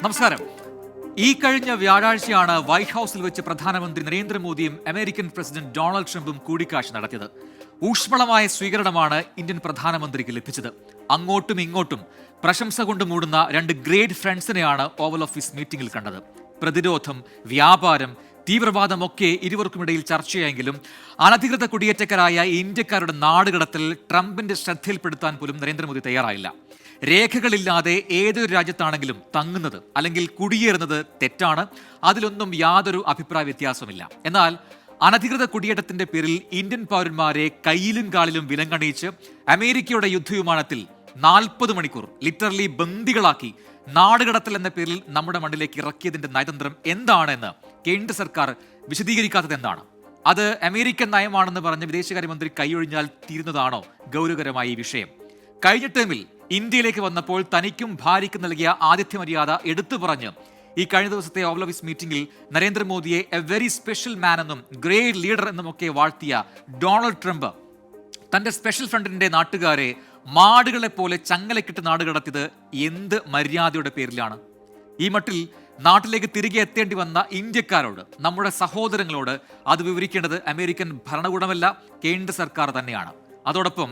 നമസ്കാരം. ഈ കഴിഞ്ഞ വ്യാഴാഴ്ചയാണ് വൈറ്റ് ഹൌസിൽ വെച്ച് പ്രധാനമന്ത്രി നരേന്ദ്രമോദിയും അമേരിക്കൻ പ്രസിഡന്റ് ഡൊണാൾഡ് ട്രംപും കൂടിക്കാഴ്ച നടത്തിയത്. ഊഷ്മളമായ സ്വീകരണമാണ് ഇന്ത്യൻ പ്രധാനമന്ത്രിക്ക് ലഭിച്ചത്. അങ്ങോട്ടും ഇങ്ങോട്ടും പ്രശംസ കൊണ്ട് മൂടുന്ന രണ്ട് ഗ്രേറ്റ് ഫ്രണ്ട്സിനെയാണ് ഓവൽ ഓഫീസ് മീറ്റിംഗിൽ കണ്ടത്. പ്രതിരോധം, വ്യാപാരം, തീവ്രവാദമൊക്കെ ഇരുവർക്കുമിടയിൽ ചർച്ചയായെങ്കിലും അനധികൃത കുടിയേറ്റക്കാരായ ഇന്ത്യക്കാരുടെ നാടുകടത്തൽ ട്രംപിന്റെ ശ്രദ്ധയിൽപ്പെടുത്താൻ പോലും നരേന്ദ്രമോദി തയ്യാറായില്ല. രേഖകളില്ലാതെ ഏതൊരു രാജ്യത്താണെങ്കിലും തങ്ങുന്നത് അല്ലെങ്കിൽ കുടിയേറുന്നത് തെറ്റാണ്. അതിലൊന്നും യാതൊരു അഭിപ്രായ വ്യത്യാസമില്ല. എന്നാൽ അനധികൃത കുടിയേറ്റത്തിന്റെ പേരിൽ ഇന്ത്യൻ പൗരന്മാരെ കയ്യിലും കാലിലും വിലങ്ങണിയിച്ച് അമേരിക്കയുടെ യുദ്ധവിമാനത്തിൽ 40 മണിക്കൂർ ലിറ്ററലി ബന്ദികളാക്കി നാടുകടത്തൽ എന്ന പേരിൽ നമ്മുടെ മണ്ണിലേക്ക് ഇറക്കിയതിന്റെ നയതന്ത്രം എന്താണെന്ന് കേന്ദ്ര സർക്കാർ വിശദീകരിക്കാത്തത് എന്താണ്? അത് അമേരിക്കൻ നയമാണെന്ന് പറഞ്ഞ് വിദേശകാര്യമന്ത്രി കൈയൊഴിഞ്ഞാൽ തീരുന്നതാണോ ഗൗരവകരമായ ഈ വിഷയം? കഴിഞ്ഞ ടേമിൽ ഇന്ത്യയിലേക്ക് വന്നപ്പോൾ തനിക്കും ഭാര്യയ്ക്കും നൽകിയ ആതിഥ്യ മര്യാദ എടുത്തു പറഞ്ഞ് ഈ കഴിഞ്ഞ ദിവസത്തെ ഓവൽ ഓഫീസ് മീറ്റിംഗിൽ നരേന്ദ്രമോദിയെ എ വെരി സ്പെഷ്യൽ മാൻ എന്നും ഗ്രേറ്റ് ലീഡർ എന്നുമൊക്കെ വാഴ്ത്തിയ ഡൊണാൾഡ് ട്രംപ് തന്റെ സ്പെഷ്യൽ ഫ്രണ്ടിന്റെ നാട്ടുകാരെ മാടുകളെ പോലെ ചങ്ങലക്കിട്ട് നാടുകടത്തിയത് എന്ത് മര്യാദയുടെ പേരിലാണ്? ഈ മട്ടിൽ നാട്ടിലേക്ക് തിരികെ എത്തേണ്ടി വന്ന ഇന്ത്യക്കാരോട്, നമ്മുടെ സഹോദരങ്ങളോട് അത് വിവരിക്കേണ്ടത് അമേരിക്കൻ ഭരണകൂടമല്ല, കേന്ദ്ര സർക്കാർ തന്നെയാണ്. അതോടൊപ്പം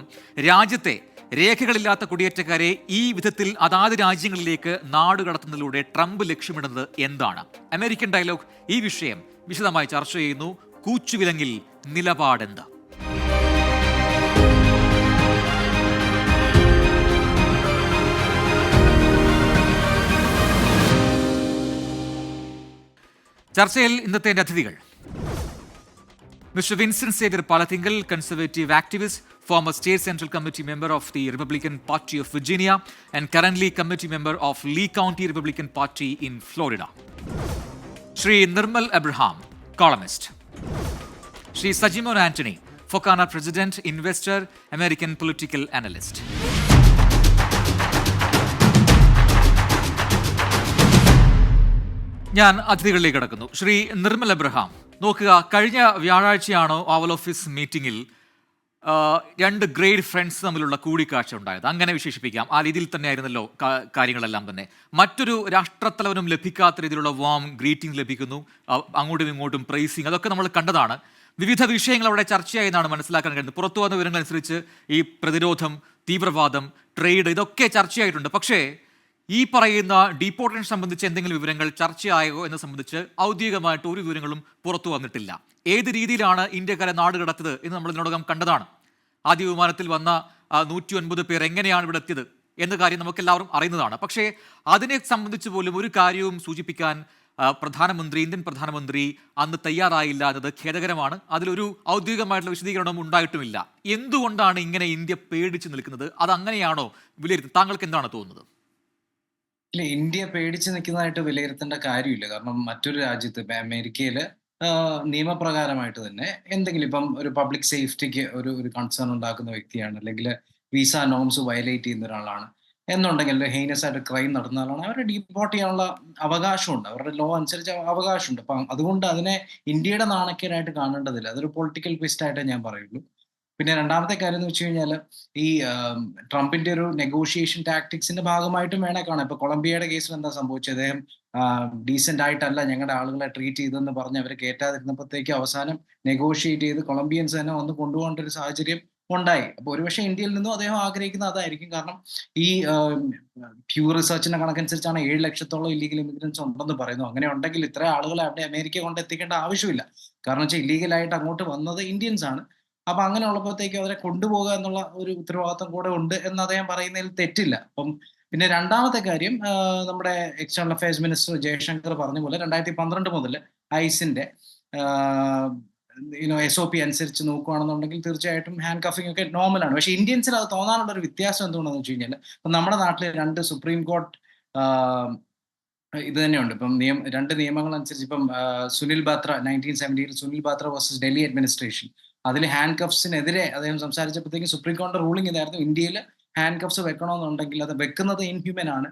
രാജ്യത്തെ രേഖകളില്ലാത്ത കുടിയേറ്റക്കാരെ ഈ വിധത്തിൽ അതാത് രാജ്യങ്ങളിലേക്ക് നാടുകടത്തുന്നതിലൂടെ ട്രംപ് ലക്ഷ്യമിടുന്നത് എന്താണ്? അമേരിക്കൻ ഡയലോഗ് ഈ വിഷയം വിശദമായി ചർച്ച ചെയ്യുന്നു. കൂച്ചുവിലങ്ങിൽ നിലപാടെന്ത്? ചർച്ചയിൽ ഇന്നത്തെ അതിഥികൾ: Mr. Vincent Xavier Palathingal, conservative activist, former state central committee member of the Republican Party of Virginia and currently committee member of Lee County Republican Party in Florida. Shri Nirmal Abraham, columnist. Shri Sajimon Anthony, Focana president, investor, American political analyst. ഞാൻ അതിഥികളിലേക്ക് കടക്കുന്നു. Shri Nirmal Abraham, നോക്കുക, കഴിഞ്ഞ വ്യാഴാഴ്ചയാണോ oval office മീറ്റിംഗിൽ രണ്ട് great friends തമ്മിലുള്ള കൂടിക്കാഴ്ച ഉണ്ടായത്? അങ്ങനെ വിശേഷിപ്പിക്കാം. ആ രീതിയിൽ തന്നെയായിരുന്നല്ലോ കാര്യങ്ങളെല്ലാം തന്നെ. മറ്റൊരു രാഷ്ട്രത്തലവനും ലഭിക്കാത്ത രീതിയിലുള്ള വാം ഗ്രീറ്റിംഗ് ലഭിക്കുന്നു, അങ്ങോട്ടും ഇങ്ങോട്ടും പ്രൈസിങ്, അതൊക്കെ നമ്മൾ കണ്ടതാണ്. വിവിധ വിഷയങ്ങൾ അവിടെ ചർച്ചയായി എന്നാണ് മനസ്സിലാക്കാൻ കഴിയുന്നത്. പുറത്തു വന്ന വിവരങ്ങളനുസരിച്ച് ഈ പ്രതിരോധം, തീവ്രവാദം, ട്രേഡ്, ഇതൊക്കെ ചർച്ചയായിട്ടുണ്ട്. പക്ഷേ ഈ പറയുന്ന ഡീപ്പോർട്ടേഷൻ സംബന്ധിച്ച് എന്തെങ്കിലും വിവരങ്ങൾ ചർച്ചയായോ എന്ന് സംബന്ധിച്ച് ഔദ്യോഗികമായിട്ട് ഒരു വിവരങ്ങളും പുറത്തു വന്നിട്ടില്ല. ഏത് രീതിയിലാണ് ഇന്ത്യക്കാരെ നാടുകടത്തത് എന്ന് നമ്മൾ ഇതിനോടകം കണ്ടതാണ്. ആദ്യ വിമാനത്തിൽ വന്ന 109 പേർ എങ്ങനെയാണ് ഇവിടെ എത്തിയത് എന്ന കാര്യം നമുക്കെല്ലാവരും അറിയുന്നതാണ്. പക്ഷേ അതിനെ സംബന്ധിച്ച് പോലും ഒരു കാര്യവും സൂചിപ്പിക്കാൻ ഇന്ത്യൻ പ്രധാനമന്ത്രി അന്ന് തയ്യാറായില്ല എന്നത് ഖേദകരമാണ്. അതിലൊരു ഔദ്യോഗികമായിട്ടുള്ള വിശദീകരണവും ഉണ്ടായിട്ടുമില്ല. എന്തുകൊണ്ടാണ് ഇങ്ങനെ ഇന്ത്യ പേടിച്ച് നിൽക്കുന്നത്? അത് അങ്ങനെയാണോ വിലയിരുത്തുന്നത്? താങ്കൾക്ക് എന്താണ് തോന്നുന്നത്? ഇല്ല, ഇന്ത്യ പേടിച്ച് നിൽക്കുന്നതായിട്ട് വിലയിരുത്തേണ്ട കാര്യമില്ല. കാരണം മറ്റൊരു രാജ്യത്ത്, ഇപ്പം അമേരിക്കയില് നിയമപ്രകാരമായിട്ട് തന്നെ എന്തെങ്കിലും ഇപ്പം ഒരു പബ്ലിക് സേഫ്റ്റിക്ക് ഒരു കൺസേൺ ഉണ്ടാക്കുന്ന വ്യക്തിയാണ്, അല്ലെങ്കിൽ വിസ നോംസ് വയലേറ്റ് ചെയ്യുന്ന ഒരാളാണ് എന്നുണ്ടെങ്കിൽ, ഹെയ്നസ് ആയിട്ട് ക്രൈം നടത്തുന്ന ആളാണ്, അവരെ ഡീപ്പോർട്ട് ചെയ്യാനുള്ള അവകാശമുണ്ട്. അവരുടെ ലോ അനുസരിച്ച് അവകാശമുണ്ട്. അപ്പം അതുകൊണ്ട് അതിനെ ഇന്ത്യയുടെ നാണക്കേടായിട്ട് കാണേണ്ടതില്ല. അതൊരു പൊളിറ്റിക്കൽ ട്വിസ്റ്റ് ആയിട്ടേ ഞാൻ പറയുള്ളൂ. പിന്നെ രണ്ടാമത്തെ കാര്യം എന്ന് വെച്ച് കഴിഞ്ഞാൽ, ഈ ട്രംപിന്റെ ഒരു നെഗോഷിയേഷൻ ടാക്ടിക്സിന്റെ ഭാഗമായിട്ടും വേണേ കാണാം. ഇപ്പൊ കൊളംബിയയുടെ കേസിൽ എന്താ സംഭവിച്ചത്? അദ്ദേഹം ഡീസെന്റ് ആയിട്ടല്ല ഞങ്ങളുടെ ആളുകളെ ട്രീറ്റ് ചെയ്തെന്ന് പറഞ്ഞ് അവരെ കയറ്റാതിരുന്നപ്പോഴത്തേക്കും അവസാനം നെഗോഷിയേറ്റ് ചെയ്ത് കൊളംബിയൻസ് തന്നെ വന്ന് കൊണ്ടുപോകേണ്ട ഒരു സാഹചര്യം ഉണ്ടായി. അപ്പൊ ഒരുപക്ഷെ ഇന്ത്യയിൽ നിന്നും അദ്ദേഹം ആഗ്രഹിക്കുന്നത് അതായിരിക്കും. കാരണം ഈ പ്യൂ റിസർച്ചിന്റെ കണക്കനുസരിച്ചാണ് 7 ലക്ഷത്തോളം ഇല്ലീഗൽ ഇമിഗ്രൻസ് ഉണ്ടെന്ന് പറയുന്നു. അങ്ങനെ ഉണ്ടെങ്കിൽ ഇത്ര ആളുകളെ അവിടെ അമേരിക്ക കൊണ്ട് എത്തിക്കേണ്ട ആവശ്യമില്ല. കാരണം വെച്ചാൽ ഇല്ലീഗലായിട്ട് അങ്ങോട്ട് വന്നത് ഇന്ത്യൻസ് ആണ്. അപ്പൊ അങ്ങനെ ഉള്ളപ്പോഴത്തേക്കും അവരെ കൊണ്ടുപോകുക എന്നുള്ള ഒരു ഉത്തരവാദിത്വം കൂടെ ഉണ്ട് എന്ന് അദ്ദേഹം പറയുന്നതിൽ തെറ്റില്ല. അപ്പം പിന്നെ രണ്ടാമത്തെ കാര്യം, നമ്മുടെ എക്സ്റ്റേണൽ അഫയേഴ്സ് മിനിസ്റ്റർ ജയശങ്കർ പറഞ്ഞ പോലെ 2012 മുതൽ ഐസിന്റെ SOP അനുസരിച്ച് നോക്കുകയാണെന്നുണ്ടെങ്കിൽ തീർച്ചയായിട്ടും ഹാൻഡ് കഫിംഗ് ഒക്കെ നോർമലാണ്. പക്ഷെ ഇന്ത്യൻസിൽ അത് തോന്നാനുള്ള ഒരു വ്യത്യാസം എന്തുകൊണ്ടെന്ന് വെച്ച് കഴിഞ്ഞാൽ, ഇപ്പം നമ്മുടെ നാട്ടിൽ 2 സുപ്രീം കോർട്ട് ഇത് തന്നെയുണ്ട്. ഇപ്പം രണ്ട് നിയമങ്ങൾ അനുസരിച്ച് ഇപ്പം സുനിൽ ബാത്ര 1970 സുനിൽ ബാത്ര വേഴ്സസ് ഡൽഹി അഡ്മിനിസ്ട്രേഷൻ, അതിൽ ഹാൻഡ് കഫ്സിനെതിരെ അദ്ദേഹം സംസാരിച്ചപ്പോഴത്തേക്കും സുപ്രീം കോടതി റൂളിംഗ് ഇതായിരുന്നു: ഇന്ത്യയിൽ ഹാൻഡ് കഫ്സ് വെക്കണമെന്നുണ്ടെങ്കിൽ അത് വെക്കുന്നത് ഇൻഹ്യൂമൻ ആണ്,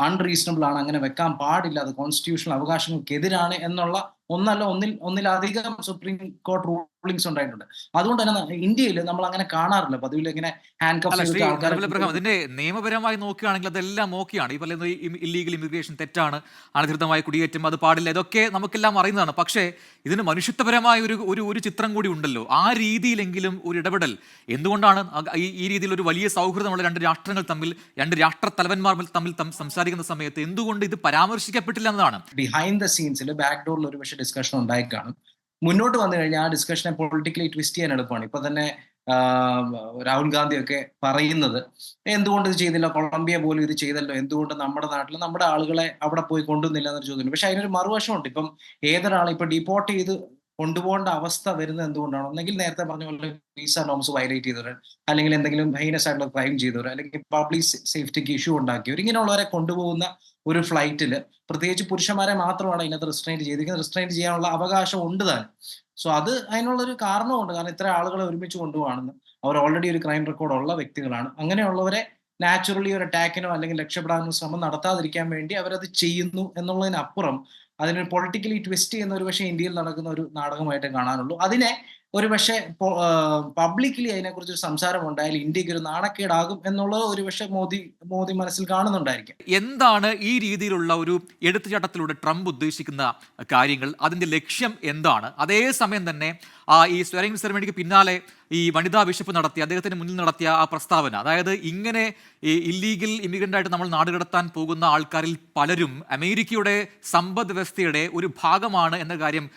അൺറീസണബിൾ ആണ്, അങ്ങനെ വെക്കാൻ പാടില്ല, അത് കോൺസ്റ്റിറ്റ്യൂഷണൽ അവകാശങ്ങൾക്കെതിരാണ് എന്നുള്ള ഒന്നിലധികം സുപ്രീം കോർട്ട് റൂളിങ്സ് ഉണ്ടായിട്ടുണ്ട്. അതുകൊണ്ട് തന്നെ ഇന്ത്യയിൽ നമ്മൾ അങ്ങനെ കാണാറില്ല. പതിവിൽ ഇങ്ങനെ ഹാൻഡ് കഫ് അല്ല ശ്രീ ചെയ്തിട്ട് ആൾക്കാരെ നിർമ്മൽ എബ്രഹാം, ഇതിന്റെ നിയമപരമായി നോക്കുകയാണെങ്കിൽ അതെല്ലാം ഓക്കെയാണ്. ഈ പറയുന്ന ഇല്ലീഗൽ ഇമിഗ്രേഷൻ തെറ്റാണ്, അനധികൃതമായ കുടിയേറ്റം അത് പാടില്ല, ഇതൊക്കെ നമുക്കെല്ലാം അറിയുന്നതാണ്. പക്ഷേ ഇതിന് മനുഷ്യത്വപരമായ ഒരു ഒരു ഒരു ചിത്രം കൂടി ഉണ്ടല്ലോ. ആ രീതിയിലെങ്കിലും ഒരു ഇടപെടൽ എന്തുകൊണ്ടാണ് ഈ രീതിയിൽ ഒരു വലിയ സൗഹൃദമുള്ള രണ്ട് രാഷ്ട്രങ്ങൾ തമ്മിൽ, രണ്ട് രാഷ്ട്ര തലവന്മാർ തമ്മിൽ സംസാരിക്കുന്ന സമയത്ത് എന്തുകൊണ്ട് ഇത് പരാമർശിക്കപ്പെട്ടില്ല എന്നതാണ്. ബിഹൈൻഡ് ദ സീൻസിൽ ബാക്ക് ഡോറിൽ ഒരു പക്ഷേ ഡിസ്കഷൻ ഉണ്ടായി കാണും. മുന്നോട്ട് വന്നു കഴിഞ്ഞാൽ ആ ഡിസ്കഷനെ പൊളിറ്റിക്കലി ട്വിസ്റ്റ് ചെയ്യാൻ എളുപ്പമാണ്. ഇപ്പൊ തന്നെ രാഹുൽ ഗാന്ധി ഒക്കെ പറയുന്നത് എന്തുകൊണ്ട് ഇത് ചെയ്തില്ല, കൊളംബിയ പോലും ഇത് ചെയ്തല്ലോ, എന്തുകൊണ്ട് നമ്മുടെ നാട്ടിൽ നമ്മുടെ ആളുകളെ അവിടെ പോയി കൊണ്ടുവന്നില്ല എന്നൊരു ചോദ്യമുണ്ട്. പക്ഷെ അതിനൊരു മറുവശമുണ്ട്. ഇപ്പം ഏതൊരാളെ ഇപ്പൊ ഡിപ്പോർട്ട് ചെയ്ത് കൊണ്ടുപോകേണ്ട അവസ്ഥ വരുന്നത് എന്തുകൊണ്ടാണ്? ഒന്നെങ്കിൽ നേരത്തെ പറഞ്ഞ പോലെ വിസ നോംസ് വയലേറ്റ് ചെയ്തവർ, അല്ലെങ്കിൽ എന്തെങ്കിലും ഹൈനസ് ആയിട്ടുള്ള ക്രൈം ചെയ്തവർ, അല്ലെങ്കിൽ പബ്ലിക് സേഫ്റ്റിക്ക് ഇഷ്യൂ ഉണ്ടാക്കിയവർ, ഇങ്ങനെയുള്ളവരെ കൊണ്ടുപോകുന്ന ഒരു ഫ്ലൈറ്റിൽ പ്രത്യേകിച്ച് പുരുഷന്മാരെ മാത്രമാണ് ഇതിനകത്ത് റിസ്ട്രെയിൻ ചെയ്തിരിക്കുന്നത്. റിസ്ട്രെയിൻ ചെയ്യാനുള്ള അവകാശം ഉണ്ട് താൻ. സോ അത് അതിനുള്ളൊരു കാരണമുണ്ട്. കാരണം ഇത്ര ആളുകളെ ഒരുമിച്ച് കൊണ്ടുപോകാണെന്ന്, അവർ ഓൾറെഡി ഒരു ക്രൈം റെക്കോർഡ് ഉള്ള വ്യക്തികളാണ്. അങ്ങനെയുള്ളവരെ നാച്ചുറലി ഒരു അറ്റാക്കിനോ അല്ലെങ്കിൽ രക്ഷപ്പെടാനോ ശ്രമം നടത്താതിരിക്കാൻ വേണ്ടി അവരത് ചെയ്യുന്നു എന്നുള്ളതിനപ്പുറം അതിനൊരു പൊളിറ്റിക്കലി ട്വിസ്റ്റ് ചെയ്യുന്ന ഒരു പക്ഷേ ഇന്ത്യയിൽ നടക്കുന്ന ഒരു നാടകമായിട്ട് കാണാനുള്ളൂ. അതിനെ ഒരു പക്ഷേ പബ്ലിക്കലി അതിനെക്കുറിച്ച് ഒരു സംസാരം ഉണ്ടായാൽ ഇന്ത്യക്ക് ഒരു നാണക്കേടാകും എന്നുള്ളത് ഒരു പക്ഷേ മോദി മനസ്സിൽ കാണുന്നുണ്ടായിരിക്കും. എന്താണ് ഈ രീതിയിലുള്ള ഒരു എടുത്തുചാട്ടത്തിലൂടെ ട്രംപ് ഉദ്ദേശിക്കുന്ന കാര്യങ്ങൾ, അതിന്റെ ലക്ഷ്യം എന്താണ്? അതേസമയം തന്നെ ഈ സ്വയറിംഗ് സെറമണിക്ക് പിന്നാലെ ഈ വനിതാ ബിഷപ്പ് നടത്തിയ, അദ്ദേഹത്തിന് മുന്നിൽ നടത്തിയ ആ പ്രസ്താവന, അതായത് ഇങ്ങനെ ഈ ഇല്ലീഗൽ ഇമിഗ്രൻ്റ് ആയിട്ട് നമ്മൾ നാടുകടത്താൻ പോകുന്ന ആൾക്കാരിൽ പലരും അമേരിക്കയുടെ സമ്പദ് വ്യവസ്ഥയുടെ ഒരു ഭാഗമാണ് എന്ന കാര്യം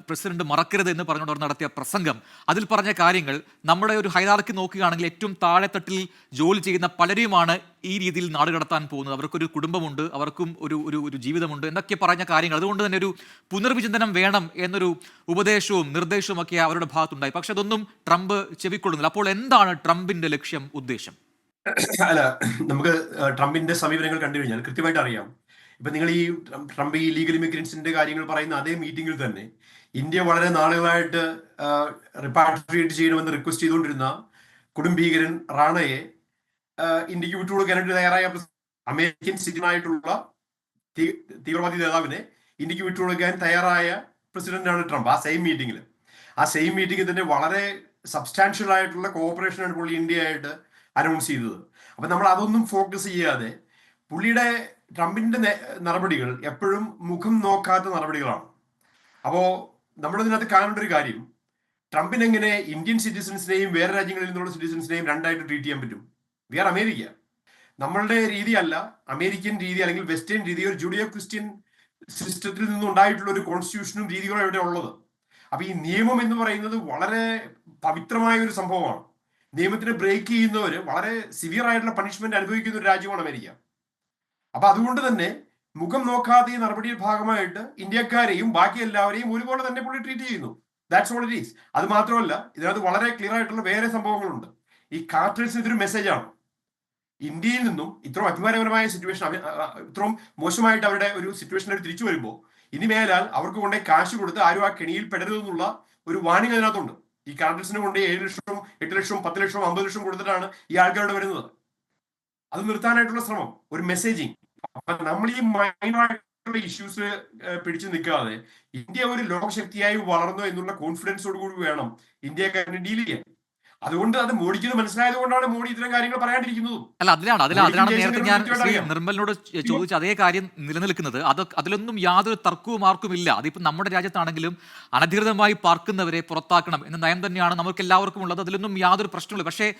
പ്രസിഡന്റ് മറക്കരുത് എന്ന് പറഞ്ഞുകൊണ്ട് അവർ നടത്തിയ പ്രസംഗം, അതിൽ പറഞ്ഞ കാര്യങ്ങൾ നമ്മുടെ ഒരു ഹൈറാർക്കി നോക്കുകയാണെങ്കിൽ ഏറ്റവും താഴെത്തട്ടിൽ ജോലി ചെയ്യുന്ന പലരുമാണ് ഈ രീതിയിൽ നാടുകടത്താൻ പോകുന്നത്. അവർക്കൊരു കുടുംബമുണ്ട്, അവർക്കും ഒരു ജീവിതമുണ്ട് എന്നൊക്കെ പറഞ്ഞ കാര്യങ്ങൾ. അതുകൊണ്ട് തന്നെ ഒരു പുനർവിചിന്തനം വേണം എന്നൊരു ഉപദേശവും നിർദ്ദേശവും ഒക്കെ അവരുടെ ഭാഗത്തുണ്ടായി. പക്ഷെ അതൊന്നും ട്രംപ് ചെവിക്കൊള്ളുന്നില്ല. അപ്പോൾ എന്താണ് ട്രംപിന്റെ ലക്ഷ്യം, ഉദ്ദേശം? അല്ല, നമുക്ക് ട്രംപിന്റെ സമീപനങ്ങൾ കണ്ടു കഴിഞ്ഞാൽ കൃത്യമായിട്ട് അറിയാം. ഇപ്പൊ നിങ്ങൾ ഈ ട്രംപ് ഈ ലീഗൽ ഇമിഗ്രൻസിന്റെ കാര്യങ്ങൾ പറയുന്ന അതേ മീറ്റിംഗിൽ തന്നെ ഇന്ത്യ വളരെ നാളുകളായിട്ട് റിപ്പാട്രിയേറ്റ് ചെയ്യണമെന്ന് റിക്വസ്റ്റ് ചെയ്തുകൊണ്ടിരുന്ന കൊടുംഭീകരൻ റാണയെ ഇന്ത്യക്ക് വിട്ടുകൊടുക്കാനായിട്ട് തയ്യാറായ അമേരിക്കൻ സിറ്റിസണായിട്ടുള്ള തീവ്രവാദി നേതാവിനെ ഇന്ത്യക്ക് വിട്ടുകൊടുക്കാൻ തയ്യാറായ പ്രസിഡന്റാണ് ട്രംപ്. ആ സെയിം മീറ്റിംഗിൽ തന്നെ വളരെ സബ്സ്റ്റാൻഷ്യൽ ആയിട്ടുള്ള കോഓപ്പറേഷനാണ് പുള്ളി ഇന്ത്യയായിട്ട് അനൗൺസ് ചെയ്തത്. അപ്പൊ നമ്മൾ അതൊന്നും ഫോക്കസ് ചെയ്യാതെ പുള്ളിയുടെ ട്രംപിന്റെ നടപടികൾ എപ്പോഴും മുഖം നോക്കാത്ത നടപടികളാണ്. അപ്പോ നമ്മളിതിനകത്ത് കാണേണ്ട ഒരു കാര്യം, ട്രംപിന് എങ്ങനെ ഇന്ത്യൻ സിറ്റിസൺസിനെയും വേറെ രാജ്യങ്ങളിൽ നിന്നുള്ള സിറ്റിസൺസിനെയും രണ്ടായിട്ട് ട്രീറ്റ് ചെയ്യാൻ പറ്റും? We are America. നമ്മളുടെ രീതിയല്ല അമേരിക്കൻ രീതി, അല്ലെങ്കിൽ വെസ്റ്റേൺ രീതി, ഒരു ജുഡിയോ ക്രിസ്ത്യൻ സിസ്റ്റത്തിൽ നിന്നുണ്ടായിട്ടുള്ള ഒരു കോൺസ്റ്റിറ്റ്യൂഷനും രീതികളും ഇവിടെ ഉള്ളത്. അപ്പൊ ഈ നിയമം എന്ന് പറയുന്നത് വളരെ പവിത്രമായ ഒരു സംഭവമാണ്. നിയമത്തിനെ ബ്രേക്ക് ചെയ്യുന്നവര് വളരെ സിവിയർ ആയിട്ടുള്ള പണിഷ്മെന്റ് അനുഭവിക്കുന്ന ഒരു രാജ്യമാണ് അമേരിക്ക. അപ്പൊ അതുകൊണ്ട് തന്നെ മുഖം നോക്കാതെ ഈ നടപടിയുടെ ഭാഗമായിട്ട് ഇന്ത്യക്കാരെയും ബാക്കി എല്ലാവരെയും ഒരുപോലെ തന്നെ പുള്ളി ട്രീറ്റ് ചെയ്യുന്നു. That's all it is. അത് മാത്രമല്ല, ഇതിനകത്ത് വളരെ ക്ലിയർ ആയിട്ടുള്ള വേറെ സംഭവങ്ങളുണ്ട്. ഈ കാർട്ടൽസിന് ഇതൊരു മെസ്സേജാണ്. ഇന്ത്യയിൽ നിന്നും ഇത്രയും അഭിമാനകരമായ സിറ്റുവേഷൻ, ഇത്രയും മോശമായിട്ട് അവരുടെ ഒരു സിറ്റുവേഷനിൽ തിരിച്ചു വരുമ്പോൾ ഇനി മേലാൽ അവർക്ക് കൊണ്ടേ കാശ് കൊടുത്ത് ആരും ആ കെണിയിൽ പെടരുതെന്നുള്ള ഒരു വാണിംഗ് അതിനകത്തുണ്ട്. ഈ കാർട്ടൽസിന് കൊണ്ട് 7 ലക്ഷം 8 ലക്ഷം 10 ലക്ഷം 50 ലക്ഷം കൊടുത്തിട്ടാണ് ഈ ആൾക്കാരോട് വരുന്നത്. അത് നിർത്താനായിട്ടുള്ള ശ്രമം, ഒരു മെസ്സേജിങ്. അപ്പൊ നമ്മൾ ഈ മൈനറായിട്ടുള്ള ഇഷ്യൂസ് പിടിച്ചു നിൽക്കാതെ ഇന്ത്യ ഒരു ലോകശക്തിയായി വളർന്നു എന്നുള്ള കോൺഫിഡൻസോട് കൂടി വേണം ഇന്ത്യക്കാരനെ ഡീൽ ചെയ്യാൻ. അതുകൊണ്ട് അത് മോഡിക്ക് മനസ്സിലായത് കൊണ്ടാണ് മോഡി ഇത്തരം കാര്യങ്ങൾ പറയാണ്ടിരിക്കുന്നത്. അല്ല, അതിലാണ് നേരത്തെ ഞാൻ ശ്രീ നിർമ്മലിനോട് ചോദിച്ച അതേ കാര്യം നിലനിൽക്കുന്നത്. അതിലൊന്നും യാതൊരു തർക്കവും ആർക്കുമില്ല. അതിപ്പോൾ നമ്മുടെ രാജ്യത്താണെങ്കിലും അനധികൃതമായി പാർക്കുന്നവരെ പുറത്താക്കണം എന്ന നയം തന്നെയാണ് നമുക്ക് എല്ലാവർക്കും ഉള്ളത്. അതിലൊന്നും യാതൊരു പ്രശ്നമില്ല. പക്ഷേ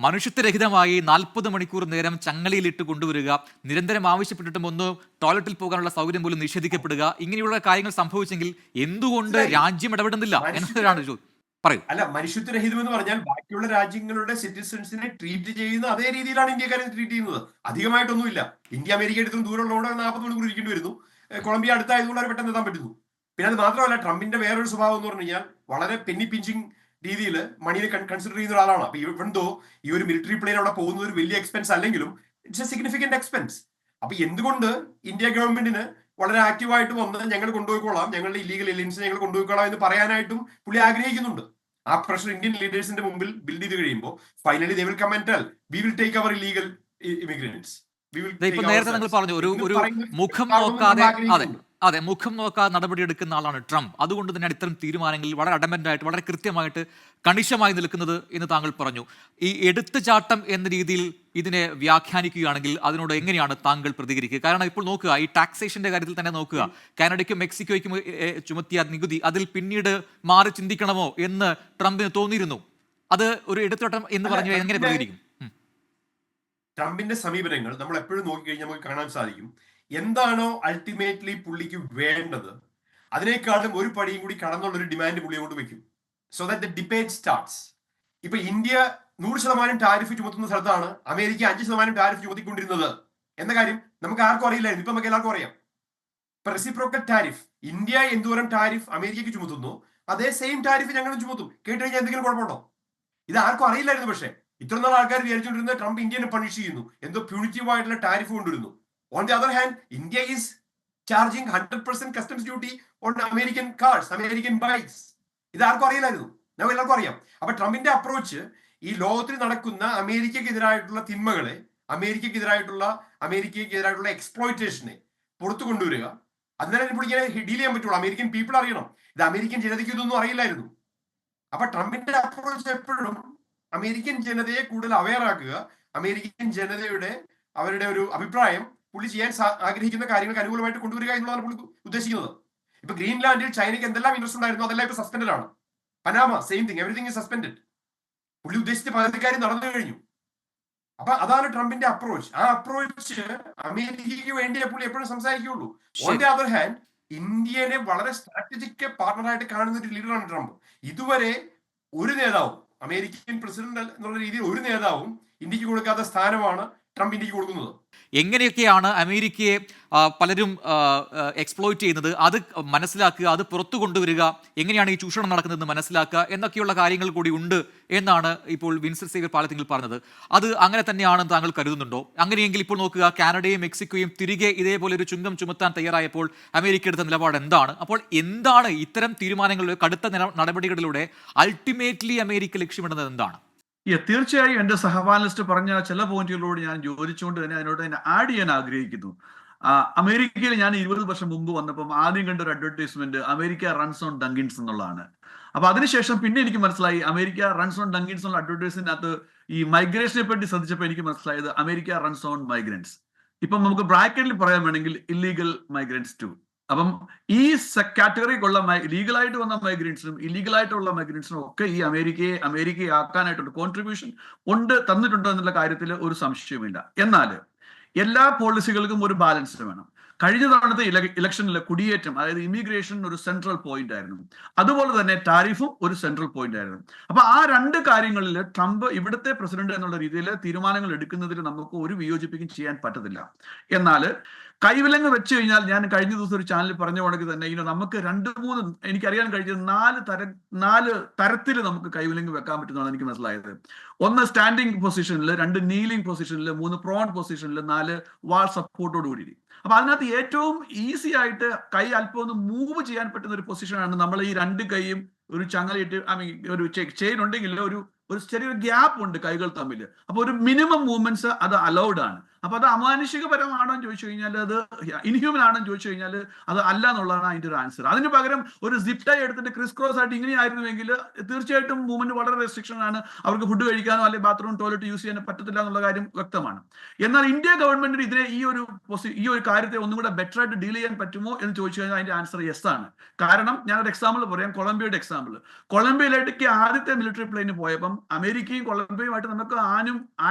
മനുഷ്യത്വരഹിതമായി 40 മണിക്കൂർ നേരം ചങ്ങലയിലിട്ട് കൊണ്ടുവരിക, നിരന്തരം ആവശ്യപ്പെട്ടിട്ടും ഒന്ന് ടോയ്ലറ്റിൽ പോകാനുള്ള സൗകര്യം പോലും നിഷേധിക്കപ്പെടുക, ഇങ്ങനെയുള്ള കാര്യങ്ങൾ സംഭവിച്ചെങ്കിൽ എന്തുകൊണ്ട് രാജ്യം ഇടപെടുന്നില്ല എന്നതാണ് ചോദ്യം. അല്ല, മനുഷ്യത്വരഹിതം എന്ന് പറഞ്ഞാൽ ബാക്കിയുള്ള രാജ്യങ്ങളുടെ സിറ്റിസൺസിനെ ട്രീറ്റ് ചെയ്യുന്ന അതേ രീതിയിലാണ് ഇന്ത്യക്കാരെ ട്രീറ്റ് ചെയ്യുന്നത്. അധികമായിട്ടൊന്നുമില്ല. ഇന്ത്യ അമേരിക്ക എടുത്തും ദൂരമുള്ളതുകൊണ്ട് 40 മണിക്കൂർ ഇരിക്കേണ്ടി വരുന്നു. കൊളംബിയ അടുത്തായതുകൊണ്ട് അവർ പെട്ടെന്ന് എത്താൻ പറ്റുന്നു. പിന്നെ അത് മാത്രമല്ല, ട്രംപിന്റെ വേറൊരു സ്വഭാവം എന്ന് പറഞ്ഞു കഴിഞ്ഞാൽ വളരെ പെന്നി പിഞ്ചിങ് രീതിയിൽ മണിയെ കൺസിഡർ ചെയ്യുന്ന ഒരാളാണ്. അപ്പൊ ഇവന്തോ ഈ ഒരു മിലിറ്ററി പ്ലെയിൻ അവിടെ പോകുന്നത് ഒരു വലിയ എക്സ്പെൻസ് അല്ലെങ്കിലും ഇറ്റ്സ് എ സിഗ്നിഫിക്കന്റ് എക്സ്പെൻസ്. അപ്പൊ എന്തുകൊണ്ട് ഇന്ത്യ ഗവൺമെന്റിന് വളരെ ആക്റ്റീവായിട്ട് വന്ന് ഞങ്ങൾ കൊണ്ടുപോയിക്കോളാം, ഞങ്ങളുടെ ഇല്ലീഗൽ എലിയൻസ് ഞങ്ങൾ കൊണ്ടുപോയിക്കോളാം എന്ന് പറയാനായിട്ടും പുള്ളി ആഗ്രഹിക്കുന്നുണ്ട്. ആ പ്രഷർ ഇന്ത്യൻ ലീഡേഴ്സിന്റെ മുമ്പിൽ ബിൽഡ് ചെയ്ത് കഴിയുമ്പോൾ finally they will come and tell we will take our illegal immigrants. we will ഇപ്പൊ take നേരത്തെ നിങ്ങൾ ourselves. പറഞ്ഞു ഒരു എന്ന് ഒരു പറയുന്ന മുഖം കാണുമെന്ന് നോക്കാതെ, നമ്മൾ അതെ ആഗ്രഹിക്കുന്നുണ്ട്. അതെ, മുഖം നോക്കാതെ നടപടി എടുക്കുന്ന ആളാണ് ട്രംപ്. അതുകൊണ്ട് തന്നെയാണ് ഇത്തരം തീരുമാനങ്ങളിൽ വളരെ അഡമന്റ് ആയിട്ട്, വളരെ കൃത്യമായിട്ട്, കണിശമായി നിൽക്കുന്നത് എന്ന് താങ്കൾ പറഞ്ഞു. ഈ എടുത്തുചാട്ടം എന്ന രീതിയിൽ ഇതിനെ വ്യാഖ്യാനിക്കുകയാണെങ്കിൽ അതിനോട് എങ്ങനെയാണ് താങ്കൾ പ്രതികരിക്കുക? കാരണം ഇപ്പോൾ നോക്കുക, ഈ ടാക്സേഷന്റെ കാര്യത്തിൽ തന്നെ നോക്കുക, കാനഡയ്ക്കും മെക്സിക്കോയ്ക്കും ചുമത്തിയ നികുതി അതിൽ പിന്നീട് മാറി ചിന്തിക്കണമോ എന്ന് ട്രംപിന് തോന്നിയിരുന്നു. അത് ഒരു എടുത്തുചാട്ടം എന്ന് പറഞ്ഞു എങ്ങനെ പ്രതികരിക്കും? ട്രംപിന്റെ സമീപനങ്ങൾ നമ്മൾ എപ്പോഴും നോക്കിക്കഴിഞ്ഞാൽ നമുക്ക് കാണാൻ സാധിക്കും, എന്താണോ അൾട്ടിമേറ്റ്ലി പുള്ളിക്ക് വേണ്ടത് അതിനേക്കാളും ഒരു പടിയും കൂടി കടന്നുള്ള ഒരു ഡിമാൻഡ് പുള്ളി കൊണ്ട് വെക്കും. So that the debate starts. ഇപ്പൊ ഇന്ത്യ 100% ടാരിഫ് ചുമത്തുന്ന സ്ഥലത്താണ് അമേരിക്ക 5% ടാരിഫ് ചുമത്തിക്കൊണ്ടിരുന്നത് എന്ന കാര്യം നമുക്ക് ആർക്കും അറിയില്ലായിരുന്നു. ഇപ്പൊ നമുക്ക് എല്ലാവർക്കും അറിയാം. ഇപ്പൊ റെസിപ്രോക്കൽ ടാരിഫ്, ഇന്ത്യ എന്തോരം ടാരിഫ് അമേരിക്കയ്ക്ക് ചുമത്തുന്നു അതേ സെയിം ടാരിഫ് ഞങ്ങളും ചുമത്തും. കേട്ട് കഴിഞ്ഞാൽ എന്തെങ്കിലും കുഴപ്പമുണ്ടോ? ഇത് ആർക്കും അറിയില്ലായിരുന്നു. പക്ഷേ ഇത്ര നാൾ ആൾക്കാർ വിചാരിച്ചുകൊണ്ടിരുന്നത് ട്രംപ് ഇന്ത്യനെ പണിഷ് ചെയ്യുന്നു, എന്തോ പ്യൂണിറ്റീവ് ആയിട്ടുള്ള ടാരിഫ് കൊണ്ടുവരുന്നു. On the other hand, India is charging 100% customs duty on American cars, American bikes. ഇത് ആർക്കും അറിയില്ലായിരുന്നു, നമുക്ക് എല്ലാവർക്കും അറിയാം. അപ്പൊ ട്രംപിന്റെ അപ്രോച്ച് ഈ ലോകത്തിൽ നടക്കുന്ന അമേരിക്കക്കെതിരായിട്ടുള്ള തിന്മകളെ, അമേരിക്കക്കെതിരായിട്ടുള്ള എക്സ്പ്ലോയിറ്റേഷനെ പുറത്തു കൊണ്ടുവരിക. അതിനാലും ഇപ്പോൾ ഇങ്ങനെ ഡീൽ ചെയ്യാൻ പറ്റുള്ളൂ. അമേരിക്കൻ പീപ്പിൾ അറിയണം, ഇത് അമേരിക്കൻ ജനതയ്ക്ക് ഇതൊന്നും അറിയില്ലായിരുന്നു. അപ്പൊ ട്രംപിന്റെ അപ്രോച്ച് എപ്പോഴും അമേരിക്കൻ ജനതയെ കൂടുതൽ അവെയർ ആക്കുക, അമേരിക്കൻ ജനതയുടെ അവരുടെ ഒരു അഭിപ്രായം പുള്ളി ചെയ്യാൻ ആഗ്രഹിക്കുന്ന കാര്യങ്ങൾക്ക് അനുകൂലമായിട്ട് കൊണ്ടുവരിക എന്നുള്ളതാണ് പുള്ളി ഉദ്ദേശിക്കുന്നത്. ഇപ്പൊ ഗ്രീൻലാൻഡിൽ ചൈനയ്ക്ക് എന്തെല്ലാം ഇൻട്രസ്റ്റ് ഉണ്ടായിരുന്നു അതെല്ലാം ഇപ്പൊ സസ്പെൻഡഡ് ആണ്. Panama same thing, everything is suspended. പുള്ളി ഉദ്ദേശിച്ച പകുതി കാര്യം നടന്നു കഴിഞ്ഞു. അപ്പൊ അതാണ് ട്രംപിന്റെ അപ്രോച്ച്. ആ അപ്രോച്ച് അമേരിക്കയ്ക്ക് വേണ്ടിയേ പുള്ളി എപ്പോഴും സംസാരിക്കുകയുള്ളൂ. ഓൺ ദി അതർ ഹാൻഡ് ഇന്ത്യനെ വളരെ സ്ട്രാറ്റജിക് പാർട്ണറായിട്ട് കാണുന്ന ഒരു ലീഡറാണ് ട്രംപ്. ഇതുവരെ ഒരു നേതാവും, അമേരിക്കൻ പ്രസിഡന്റ് എന്നുള്ള രീതിയിൽ ഒരു നേതാവും ഇന്ത്യക്ക് കൊടുക്കാത്ത സ്ഥാനമാണ് ട്രംപ് ഇന്ത്യക്ക് കൊടുക്കുന്നത്. എങ്ങനെയൊക്കെയാണ് അമേരിക്കയെ പലരും എക്സ്പ്ലോയിറ്റ് ചെയ്യുന്നത്, അത് മനസ്സിലാക്കുക, അത് പുറത്തു കൊണ്ടുവരിക, എങ്ങനെയാണ് ഈ ചൂഷണം നടക്കുന്നതെന്ന് മനസ്സിലാക്കുക എന്നൊക്കെയുള്ള കാര്യങ്ങൾ കൂടി ഉണ്ട് എന്നാണ് ഇപ്പോൾ വിൻസെന്റ് സേവ്യർ പാലത്തിങ്കിൽ പറഞ്ഞത്. അത് അങ്ങനെ തന്നെയാണെന്ന് താങ്കൾ കരുതുന്നുണ്ടോ? അങ്ങനെയെങ്കിൽ ഇപ്പോൾ നോക്കുക, കാനഡയും മെക്സിക്കോയും തിരികെ ഇതേപോലെ ഒരു ചുങ്കം ചുമത്താൻ തയ്യാറായപ്പോൾ അമേരിക്ക എടുത്ത നിലപാട് എന്താണ്? അപ്പോൾ എന്താണ് ഇത്തരം തീരുമാനങ്ങളിലൂടെ, കടുത്ത നടപടികളിലൂടെ അൾട്ടിമേറ്റ്ലി അമേരിക്ക ലക്ഷ്യമിടുന്നത് എന്താണ്? തീർച്ചയായും എന്റെ സഹപാനലിസ്റ്റ് പറഞ്ഞ ചില പോയിന്റുകളോട് ഞാൻ യോജിച്ചുകൊണ്ട് തന്നെ അതിനോട് തന്നെ ആഡ് ചെയ്യാൻ ആഗ്രഹിക്കുന്നു. അമേരിക്കയിൽ ഞാൻ 20 വർഷം മുമ്പ് വന്നപ്പം ആദ്യം കണ്ട ഒരു അഡ്വർടൈസ്മെന്റ് അമേരിക്ക റൺസ് ഓൺ ഡങ്കിൻസ് എന്നുള്ളതാണ്. അപ്പൊ അതിനുശേഷം പിന്നെ എനിക്ക് മനസ്സിലായി അമേരിക്ക റൺസ് ഓൺ ഡങ്കിൻസ് എന്നുള്ള അഡ്വർടൈസ്മെന്റിനകത്ത് ഈ മൈഗ്രേഷനെ പറ്റി ശ്രദ്ധിച്ചപ്പോൾ എനിക്ക് മനസ്സിലായത് അമേരിക്ക റൺസ് ഓൺ മൈഗ്രൻസ്. ഇപ്പം നമുക്ക് ബ്രാക്കറ്റിൽ പറയാൻ വേണമെങ്കിൽ ഇല്ലീഗൽ മൈഗ്രൻസ് ടു. അപ്പം ഈ കാറ്റഗറിക്കുള്ള ലീഗലായിട്ട് വന്ന മൈഗ്രൻസിനും ഇല്ലീഗലായിട്ടുള്ള മൈഗ്രൻസിനും ഒക്കെ ഈ അമേരിക്കയെ ആക്കാനായിട്ടുള്ള കോൺട്രിബ്യൂഷൻ തന്നിട്ടുണ്ടോ എന്നുള്ള കാര്യത്തിൽ ഒരു സംശയവുമില്ല. എന്നാൽ എല്ലാ പോളിസികൾക്കും ഒരു ബാലൻസ് വേണം. കഴിഞ്ഞ തവണത്തെ ഇലക്ഷനിലെ കുടിയേറ്റം, അതായത് ഇമിഗ്രേഷൻ ഒരു സെൻട്രൽ പോയിന്റ് ആയിരുന്നു. അതുപോലെ തന്നെ ടാരിഫും ഒരു സെൻട്രൽ പോയിന്റ് ആയിരുന്നു. അപ്പൊ ആ രണ്ട് കാര്യങ്ങളിൽ ട്രംപ് ഇവിടുത്തെ പ്രസിഡന്റ് എന്നുള്ള രീതിയിൽ തീരുമാനങ്ങൾ എടുക്കുന്നതിൽ നമുക്ക് ഒരു വിയോജിപ്പിക്കും ചെയ്യാൻ പറ്റത്തില്ല. എന്നാൽ കൈവിലങ്ങ് വെച്ച് കഴിഞ്ഞാൽ, ഞാൻ കഴിഞ്ഞ ദിവസം ഒരു ചാനലിൽ പറഞ്ഞ കണക്ക് തന്നെ നമുക്ക് 2-3 എനിക്കറിയാൻ കഴിഞ്ഞത് 4 തരത്തിൽ നമുക്ക് കൈവിലങ്ങ് വെക്കാൻ പറ്റുന്നതാണ് എനിക്ക് മനസ്സിലായത്. 1 സ്റ്റാൻഡിംഗ് പൊസിഷനിൽ, 2 നീലിംഗ് പൊസിഷനിൽ, 3 പ്രോൺ പൊസിഷനിൽ, 4 വാൾ സപ്പോർട്ടോട് കൂടി. അപ്പൊ അതിനകത്ത് ഏറ്റവും ഈസി ആയിട്ട് കൈ അല്പം ഒന്ന് മൂവ് ചെയ്യാൻ പറ്റുന്ന ഒരു പൊസിഷനാണ് നമ്മൾ ഈ 2 കൈയും ഒരു ചങ്ങലയിട്ട്, ഒരു ചെയിൻ ഉണ്ടെങ്കിൽ ഒരു ചെറിയൊരു ഗ്യാപ്പ് ഉണ്ട് കൈകൾ തമ്മിൽ. അപ്പൊ ഒരു മിനിമം മൂവ്മെന്റ്സ് അത് അലൗഡ് ആണ്. അപ്പൊ അത് അമാനുഷികപരമാണോ എന്ന് ചോദിച്ചു കഴിഞ്ഞാൽ, അത് ഇൻഹ്യൂമൻ ആണോ എന്ന് ചോദിച്ചു കഴിഞ്ഞാൽ അത് അല്ല എന്നുള്ളതാണ് അതിന്റെ ഒരു ആൻസർ. അതിന് പകരം ഒരു സിപ്പ് ടൈ എടുത്തിട്ട് ക്രിസ് ക്രോസ് ആയിട്ട് ഇങ്ങനെ ആയിരുന്നുവെങ്കിൽ തീർച്ചയായിട്ടും മൂവ്മെന്റ് വളരെ റെസ്ട്രിക്ഷൻ ആണ്. അവർക്ക് ഫുഡ് കഴിക്കാനോ അല്ലെങ്കിൽ ബാത്റൂം ടോയ്ലറ്റ് യൂസ് ചെയ്യാനോ പറ്റത്തില്ല എന്നുള്ള കാര്യം വ്യക്തമാണ്. എന്നാൽ ഇന്ത്യ ഗവൺമെന്റിന് ഇതിനെ ഈ ഒരു കാര്യത്തെ ഒന്നും കൂടെ ബെറ്റർ ആയിട്ട് ഡീൽ ചെയ്യാൻ പറ്റുമോ എന്ന് ചോദിച്ചു കഴിഞ്ഞാൽ അതിന്റെ ആൻസർ യെസ് ആണ്. കാരണം ഞാനൊരു എക്സാമ്പിൾ പറയാം, കൊളംബിയയുടെ എക്സാമ്പിൾ. കൊളംബിയയിലേക്ക് ആദ്യത്തെ മിലിറ്ററി പ്ലെയിന് പോയപ്പം അമേരിക്കയും കൊളംബിയയുമായിട്ട് നമുക്ക് ആനയും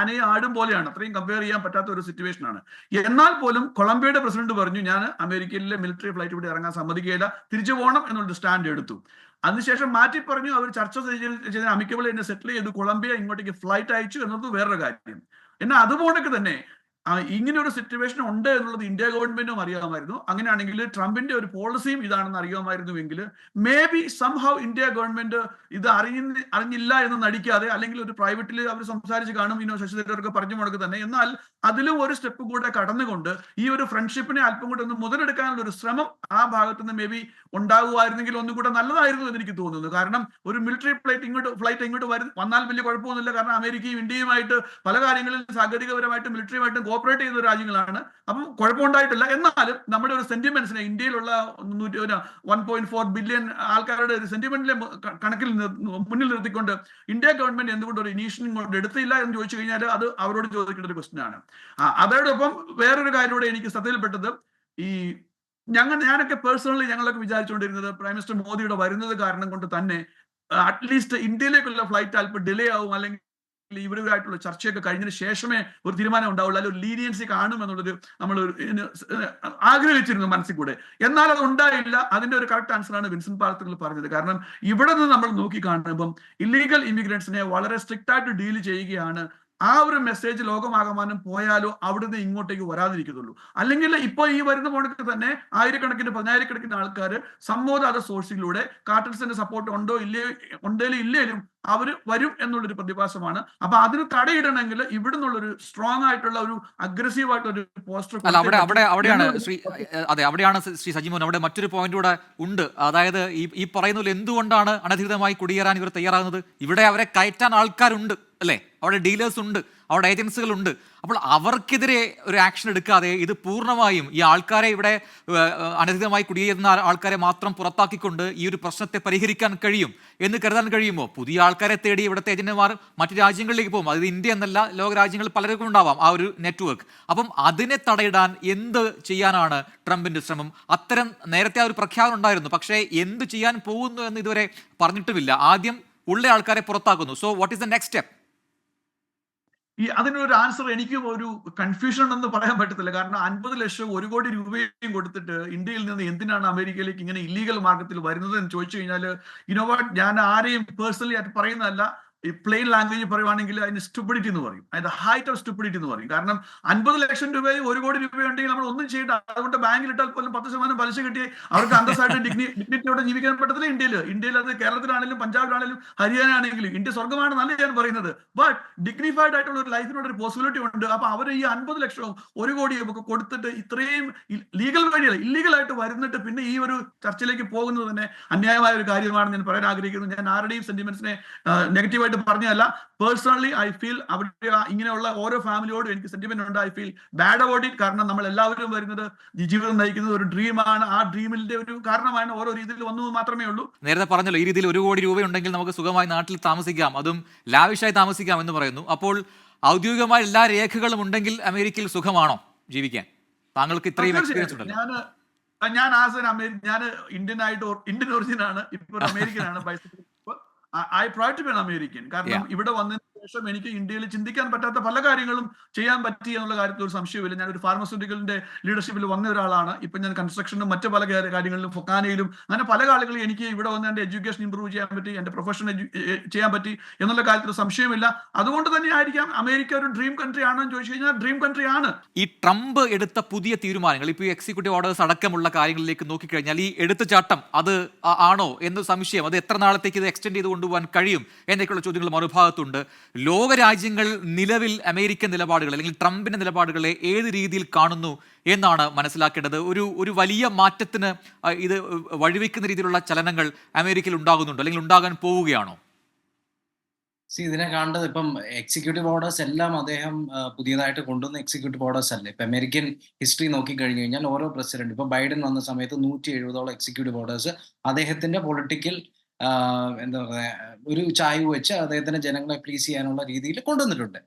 ആടും പോലെയാണ്, അത്രയും കമ്പയർ ചെയ്യാൻ പറ്റാത്ത ഒരു സിറ്റുവേഷൻ ആണ്. എന്നാൽ പോലും കൊളംബിയയുടെ പ്രസിഡന്റ് പറഞ്ഞു, ഞാൻ അമേരിക്കയിലെ മിലിറ്ററി ഫ്ലൈറ്റ് ഇവിടെ ഇറങ്ങാൻ സമ്മതിക്കുകയില്ല, തിരിച്ചു പോകണം എന്നുള്ള സ്റ്റാൻഡ് എടുത്തു. അതിനുശേഷം മാറ്റി പറഞ്ഞു, അവർ ചർച്ച ചെയ്ത് അമിക്കബിൾ എന്നെ സെറ്റിൽ ചെയ്തു, കൊളംബിയ ഇങ്ങോട്ടേക്ക് ഫ്ലൈറ്റ് അയച്ചു എന്നത് വേറൊരു കാര്യം. എന്നാൽ അതുപോലൊക്കെ തന്നെ ഇങ്ങനെ ഒരു സിറ്റുവേഷൻ ഉണ്ട് എന്നുള്ളത് ഇന്ത്യ ഗവൺമെന്റും അറിയാമായിരുന്നു. അങ്ങനെയാണെങ്കിൽ ട്രംപിന്റെ ഒരു പോളിസിയും ഇതാണെന്ന് അറിയാമായിരുന്നുവെങ്കിൽ maybe somehow India government ഇത് അറിഞ്ഞില്ല എന്ന് നടിക്കാതെ, അല്ലെങ്കിൽ ഒരു പ്രൈവറ്റിൽ അവർ സംസാരിച്ച് കാണും, ശശി തരൂരൊക്കെ പറഞ്ഞു മുടക്ക് തന്നെ, എന്നാൽ അതിലും ഒരു സ്റ്റെപ്പ് കൂടെ കടന്നുകൊണ്ട് ഈ ഒരു ഫ്രണ്ട്ഷിപ്പിനെ അല്പം കൂടെ ഒന്ന് മുതലെടുക്കാനുള്ള ഒരു ശ്രമം ആ ഭാഗത്ത് നിന്ന് മേ ബി ഉണ്ടാകുമായിരുന്നെങ്കിൽ ഒന്നും കൂടെ നല്ലതായിരുന്നു എന്ന് എനിക്ക് തോന്നുന്നു. കാരണം ഒരു മിലിറ്ററി ഫ്ലൈറ്റ് ഇങ്ങോട്ട് വന്നാൽ വലിയ കുഴപ്പമൊന്നുമില്ല. കാരണം അമേരിക്കയും ഇന്ത്യയുമായിട്ട് പല കാര്യങ്ങളിലും സാങ്കേതികപരമായിട്ടും മിലിറ്ററിയുമായിട്ടും കോപ്പറേറ്റ് ചെയ്യുന്ന രാജ്യങ്ങളാണ്. അപ്പം കുഴപ്പമുണ്ടായിട്ടില്ല. എന്നാലും നമ്മുടെ ഒരു സെന്റിമെന്റ്സിനെ, ഇന്ത്യയിലുള്ള 1.4 ബില്യൺ ആൾക്കാരുടെ ഒരു സെന്റിമെന്റിലെ കണക്കിൽ മുന്നിൽ നിർത്തിക്കൊണ്ട് ഇന്ത്യ ഗവൺമെന്റ് എന്തുകൊണ്ട് ഒരു ഇനീഷ്യേറ്റീവ് കൊണ്ട് എടുത്തില്ല എന്ന് ചോദിച്ചു കഴിഞ്ഞാൽ അത് അവരോട് ചോദിക്കേണ്ട ഒരു ക്വസ്റ്റ്യൻ ആണ്. അതോടൊപ്പം വേറൊരു കാര്യം കൂടെ എനിക്ക് ശ്രദ്ധയിൽപ്പെട്ടത്, ഈ ഞാനൊക്കെ പേഴ്സണലി ഞങ്ങളൊക്കെ വിചാരിച്ചുകൊണ്ടിരുന്നത് പ്രൈം മിനിസ്റ്റർ മോദിയുടെ വരുന്നത് കാരണം കൊണ്ട് തന്നെ അറ്റ്ലീസ്റ്റ് ഇന്ത്യയിലേക്കുള്ള ഫ്ലൈറ്റ് അല്പം ഡിലേ ആവും, അല്ലെങ്കിൽ ഇവരുമായിട്ടുള്ള ചർച്ചയൊക്കെ കഴിഞ്ഞതിന് ശേഷമേ ഒരു തീരുമാനം ഉണ്ടാവുള്ളൂ, അല്ലെങ്കിൽ ഒരു ലീനിയൻസി കാണുമെന്നുള്ളൊരു നമ്മൾ ആഗ്രഹിച്ചിരുന്നു മനസ്സിൽ കൂടെ. എന്നാൽ അത് ഉണ്ടായില്ല. അതിന്റെ ഒരു കറക്റ്റ് ആൻസർ ആണ് വിൻസെന്റ് പാർത്തുകൾ പറഞ്ഞത്. കാരണം ഇവിടെ നിന്ന് നമ്മൾ നോക്കി കാണുമ്പം ഇല്ലീഗൽ ഇമിഗ്രൻസിനെ വളരെ സ്ട്രിക്റ്റ് ആയിട്ട് ഡീൽ ചെയ്യുകയാണ്. ആ ഒരു മെസ്സേജ് ലോകമാകമാനം പോയാലോ അവിടുന്ന് ഇങ്ങോട്ടേക്ക് വരാതിരിക്കത്തുള്ളൂ. അല്ലെങ്കിൽ ഇപ്പോൾ ഈ വരുന്ന പോണക്ക് തന്നെ പതിനായിരക്കണക്കിന് ആൾക്കാർ സമ്മോദാത സോഴ്സിലൂടെ കാർട്ടൽസിന്റെ സപ്പോർട്ട് ഇല്ലേലും അവർ വരും എന്നുള്ളൊരു പ്രതിഭാസമാണ്. അപ്പൊ അതിന് തടയിടണമെങ്കിൽ ഇവിടെ നിന്നുള്ളൊരു സ്ട്രോങ് ആയിട്ടുള്ള ഒരു അഗ്രസീവ് ആയിട്ടുള്ള ഒരു പോസ്റ്റർ. അവിടെയാണ് ശ്രീ സജിമോൻ, അവിടെ മറ്റൊരു പോയിന്റ് കൂടെ ഉണ്ട്. അതായത് ഈ പറയുന്നതിൽ എന്തുകൊണ്ടാണ് അനധികൃതമായി കുടിയേറാൻ ഇവർ തയ്യാറാകുന്നത്? ഇവിടെ അവരെ കയറ്റാൻ ആൾക്കാരുണ്ട് അല്ലേ, അവിടെ ഡീലേഴ്സ് ഉണ്ട്, അവിടെ ഏജൻസികളുണ്ട്. അപ്പോൾ അവർക്കെതിരെ ഒരു ആക്ഷൻ എടുക്കാതെ ഇത് പൂർണ്ണമായും ഈ ആൾക്കാരെ, ഇവിടെ അനധികൃതമായി കുടിയേറുന്ന ആൾക്കാരെ മാത്രം പുറത്താക്കിക്കൊണ്ട് ഈ ഒരു പ്രശ്നത്തെ പരിഹരിക്കാൻ കഴിയും എന്ന് കരുതാൻ കഴിയുമോ? പുതിയ ആൾക്കാരെ തേടി ഇവിടുത്തെ ഏജന്റുമാർ മറ്റു രാജ്യങ്ങളിലേക്ക് പോകും. അത് ഇന്ത്യ എന്നല്ല, ലോക രാജ്യങ്ങളിൽ പലർക്കും ഉണ്ടാവാം ആ ഒരു നെറ്റ്വർക്ക്. അപ്പം അതിനെ തടയിടാൻ എന്ത് ചെയ്യാനാണ് ട്രംപിന്റെ ശ്രമം? അത്തരം നേരത്തെ ആ ഒരു പ്രഖ്യാപനം ഉണ്ടായിരുന്നു, പക്ഷേ എന്ത് ചെയ്യാൻ പോകുന്നു എന്ന് ഇതുവരെ പറഞ്ഞിട്ടുമില്ല. ആദ്യം ഉള്ള ആൾക്കാരെ പുറത്താക്കുന്നു. So what is the next step? അതിനൊരു ആൻസർ എനിക്കും ഒരു കൺഫ്യൂഷൻ ഉണ്ടെന്ന് പറയാൻ പറ്റത്തില്ല. കാരണം 50 ലക്ഷം 1 കോടി രൂപയും കൊടുത്തിട്ട് ഇന്ത്യയിൽ നിന്ന് എന്തിനാണ് അമേരിക്കയിലേക്ക് ഇങ്ങനെ ഇല്ലീഗൽ മാർഗത്തിൽ വരുന്നത് എന്ന് ചോദിച്ചു കഴിഞ്ഞാൽ, വാട്ട്, ഞാൻ ആരെയും പേഴ്സണലി അത് പറയുന്നതല്ല. ഈ പ്ലെയിൻ ലാംഗ്വേജ് പറയുവാണെങ്കിൽ അതിന് സ്റ്റുപ്പിഡിറ്റി എന്ന് പറയും, അതിന്റെ ഹൈറ്റ് ഓഫ് സ്റ്റുപ്പിഡിറ്റി എന്ന് പറയും. കാരണം 50 ലക്ഷം രൂപയും 1 കോടി രൂപയുണ്ടെങ്കിൽ നമ്മൾ ഒന്നും ചെയ്യേണ്ട. അതുകൊണ്ട് ബാങ്കിൽ ഇട്ടാൽ പോലും 10% പലിശ കിട്ടി അവർക്ക് അന്തസ്സായിട്ട് ഡിഗ്നിറ്റിയോടെ ജീവിക്കാൻ പറ്റത്തില്ല ഇന്ത്യയിൽ. അത് കേരളത്തിലാണെങ്കിലും പഞ്ചാബിലാണെങ്കിലും ഹരിയാന ആണെങ്കിലും ഇന്ത്യ സ്വർഗമാണെന്നല്ല ഞാൻ പറയുന്നത്. ബട്ട് ഡിഗ്നിഫൈഡ് ആയിട്ടുള്ള ഒരു ലൈഫിനോട് ഒരു പോസിബിലിറ്റി ഉണ്ട്. അപ്പൊ അവർ ഈ 50 ലക്ഷവും 1 കോടിയും ഒക്കെ കൊടുത്തിട്ട് ഇത്രയും ലീഗൽ വഴിയല്ല ഇല്ലീഗലായിട്ട് വരുന്നിട്ട് പിന്നെ ഈ ഒരു ചർച്ചയിലേക്ക് പോകുന്നത് തന്നെ അന്യായമായ ഒരു കാര്യമാണെന്ന് ഞാൻ പറയാൻ ആഗ്രഹിക്കുന്നു. ഞാൻ ആരുടെയും സെന്റിമെന്റ്സിനെ നെഗറ്റീവായിട്ട് പറഞ്ഞല്ല. പേഴ്സണലി ഐ ഫീൽ അവിടെ ഇങ്ങനെയുള്ള ഓരോ ഫാമിലിയോടും എനിക്ക് സെന്റിമെന്റ് ഉണ്ട്. I feel bad about it. കാരണം നമ്മൾ എല്ലാവരും വരുന്നത് ജീവിതം നയിക്കുന്നത് ഒരു ഡ്രീമാണ്. ആ ഡ്രീമിന്റെ ഒരു കാരണമാണ് ഓരോ രീതിയിൽ വന്നത് മാത്രമേ ഉള്ളൂ. നേരത്തെ പറഞ്ഞല്ലോ, ഈ രീതിയിൽ 1 കോടി രൂപയുണ്ടെങ്കിൽ നമുക്ക് സുഖമായി നാട്ടിൽ താമസിക്കാം, അതും ലാവിഷായി താമസിക്കാം എന്ന് പറയുന്നു. അപ്പോൾ ഔദ്യോഗികമായ എല്ലാ രേഖകളും ഉണ്ടെങ്കിൽ അമേരിക്കയിൽ സുഖമാണോ ജീവിക്കാൻ? താങ്കൾക്ക് ഇത്രയും എക്സ്പീരിയൻസ് ഉണ്ടല്ലോ. ഞാൻ ഇന്ത്യൻ ഒറിജിൻ ആണ്, ഇപ്പോൾ അമേരിക്കൻ ആണ്. I proud to be an American. കാരണം ഇവിടെ വന്നതിന് ശേഷം എനിക്ക് ഇന്ത്യയിൽ ചിന്തിക്കാൻ പറ്റാത്ത പല കാര്യങ്ങളും ചെയ്യാൻ പറ്റി എന്നുള്ള കാര്യത്തിൽ ഒരു സംശയമില്ല. ഞാനൊരു ഫാർമസ്യൂട്ടിക്കലിന്റെ ലീഡർഷിപ്പിൽ വന്ന ഒരാളാണ്. ഇപ്പം ഞാൻ കൺസ്ട്രക്ഷനും മറ്റു പല കാര്യങ്ങളിലും ഫൊക്കാനയിലും അങ്ങനെ പല കാര്യങ്ങളും എനിക്ക് ഇവിടെ വന്ന് എൻ്റെ എഡ്യൂക്കേഷൻ ഇമ്പ്രൂവ് ചെയ്യാൻ പറ്റി, എൻ്റെ പ്രൊഫഷൻ ചെയ്യാൻ പറ്റി എന്നുള്ള കാര്യത്തിൽ സംശയമില്ല. അതുകൊണ്ട് തന്നെ ആയിരിക്കാം അമേരിക്ക ഒരു ഡ്രീം കൺട്രി ആണോ എന്ന് ചോദിച്ചു കഴിഞ്ഞാൽ ഡ്രീം കൺട്രി ആണ്. ഈ ട്രംപ് എടുത്ത പുതിയ തീരുമാനങ്ങൾ, ഇപ്പോൾ എക്സിക്യൂട്ടീവ് ഓർഡേഴ്സ് അടക്കമുള്ള കാര്യങ്ങളിലേക്ക് നോക്കിക്കഴിഞ്ഞാൽ ഈ എടുത്തുചാട്ടം അത് ആണോ എന്ന് സംശയം. അത് എത്ര നാളത്തേക്ക് ഇത് എക്സ്റ്റെൻഡ് ചെയ്ത് കൊണ്ടുപോകാൻ കഴിയും എന്നൊക്കെയുള്ള ചോദ്യങ്ങൾ മറുഭാഗത്തുണ്ട്. ലോകരാജ്യങ്ങൾ നിലവിൽ അമേരിക്കൻ നിലപാടുകൾ അല്ലെങ്കിൽ ട്രംപിന്റെ നിലപാടുകളെ ഏത് രീതിയിൽ കാണുന്നു എന്നാണ് മനസ്സിലാക്കേണ്ടത്. ഒരു വലിയ മാറ്റത്തിന് ഇത് വഴിവെക്കുന്ന രീതിയിലുള്ള ചലനങ്ങൾ അമേരിക്കയിൽ ഉണ്ടാകുന്നുണ്ടോ അല്ലെങ്കിൽ ഉണ്ടാകാൻ പോവുകയാണോ? ഇതിനെ കാണേണ്ടത് ഇപ്പം എക്സിക്യൂട്ടീവ് ഓർഡേഴ്സ് എല്ലാം അദ്ദേഹം പുതിയതായിട്ട് കൊണ്ടുവന്ന എക്സിക്യൂട്ടീവ് ഓർഡേഴ്സ് അല്ലേ. ഇപ്പം അമേരിക്കൻ ഹിസ്റ്ററി നോക്കി കഴിഞ്ഞു കഴിഞ്ഞാൽ ഓരോ പ്രസിഡന്റ്, ഇപ്പൊ ബൈഡൻ വന്ന സമയത്ത് 170ഓളം എക്സിക്യൂട്ടീവ് ഓർഡേഴ്സ് അദ്ദേഹത്തിന്റെ പൊളിറ്റിക്കൽ എന്താ പറയാ ഒരു ചായ്വ് വെച്ച് അദ്ദേഹത്തിന്റെ ജനങ്ങളെ പ്ലീസ് ചെയ്യാനുള്ള രീതിയിൽ കൊണ്ടുവന്നിട്ടുണ്ട്.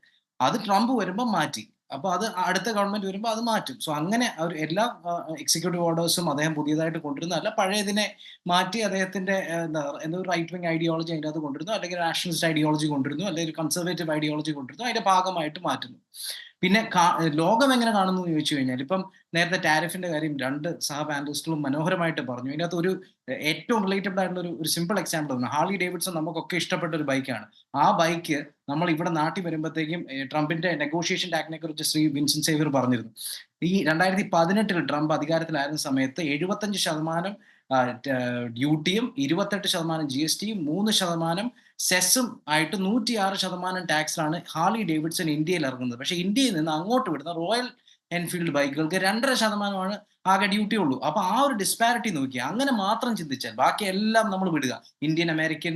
അത് ട്രംപ് വരുമ്പോൾ മാറ്റി. അപ്പൊ അത് അടുത്ത ഗവൺമെന്റ് വരുമ്പോൾ അത് മാറ്റും. സോ അങ്ങനെ എല്ലാ എക്സിക്യൂട്ടീവ് ഓർഡേഴ്സും അദ്ദേഹം പുതിയതായിട്ട് കൊണ്ടുവരുന്നതല്ല, പഴയതിനെ മാറ്റി അദ്ദേഹത്തിന്റെ എന്താ റൈറ്റ് വിങ് ഐഡിയോളജി അതിൻ്റെ അത് കൊണ്ടുവരുന്നു, അല്ലെങ്കിൽ നാഷണലിസ്റ്റ് ഐഡിയോളജി കൊണ്ടുവരുന്നു, അല്ലെങ്കിൽ കൺസർവേറ്റീവ് ഐഡിയോളജി കൊണ്ടുവരുന്നു, അതിന്റെ ഭാഗമായിട്ട് മാറ്റുന്നു. പിന്നെ ലോകം എങ്ങനെ കാണുന്നു എന്ന് ചോദിച്ചു കഴിഞ്ഞാൽ, ഇപ്പം നേരത്തെ ടാരിഫിന്റെ കാര്യം 2 സഹ പാനലിസ്റ്റുകളും മനോഹരമായിട്ട് പറഞ്ഞു. ഇതിനകത്ത് ഒരു ഏറ്റവും റിലേറ്റബിൾ ആയിട്ടുള്ള ഒരു സിമ്പിൾ എക്സാമ്പിൾ ആണ്. ഹാർലി ഡേവിഡ്സൺ നമുക്കൊക്കെ ഇഷ്ടപ്പെട്ട ഒരു ബൈക്കാണ്. ആ ബൈക്ക് നമ്മൾ ഇവിടെ നാട്ടിൽ വരുമ്പോഴത്തേക്കും ട്രംപിന്റെ നെഗോഷിയേഷൻ ടാക്ടിനെ കുറിച്ച് ശ്രീ വിൻസെന്റ് സേവ്യർ പറഞ്ഞിരുന്നു. ഈ 2018 ട്രംപ് അധികാരത്തിലായിരുന്ന സമയത്ത് 75% ഡ്യൂട്ടിയും 28% GSTയും 3% സെസ്സും ആയിട്ട് 106% ടാക്സിലാണ് ഹാർലി ഡേവിഡ്സൺ ഇന്ത്യയിൽ ഇറങ്ങുന്നത്. പക്ഷെ ഇന്ത്യയിൽ നിന്ന് അങ്ങോട്ട് വിടുന്ന റോയൽ എൻഫീൽഡ് ബൈക്കുകൾക്ക് 2.5% ആകെ ഡ്യൂട്ടി ഉള്ളൂ. അപ്പൊ ആ ഒരു ഡിസ്പാരിറ്റി നോക്കി അങ്ങനെ മാത്രം ചിന്തിച്ചാൽ, ബാക്കി എല്ലാം നമ്മൾ വിടുക, ഇന്ത്യൻ അമേരിക്കൻ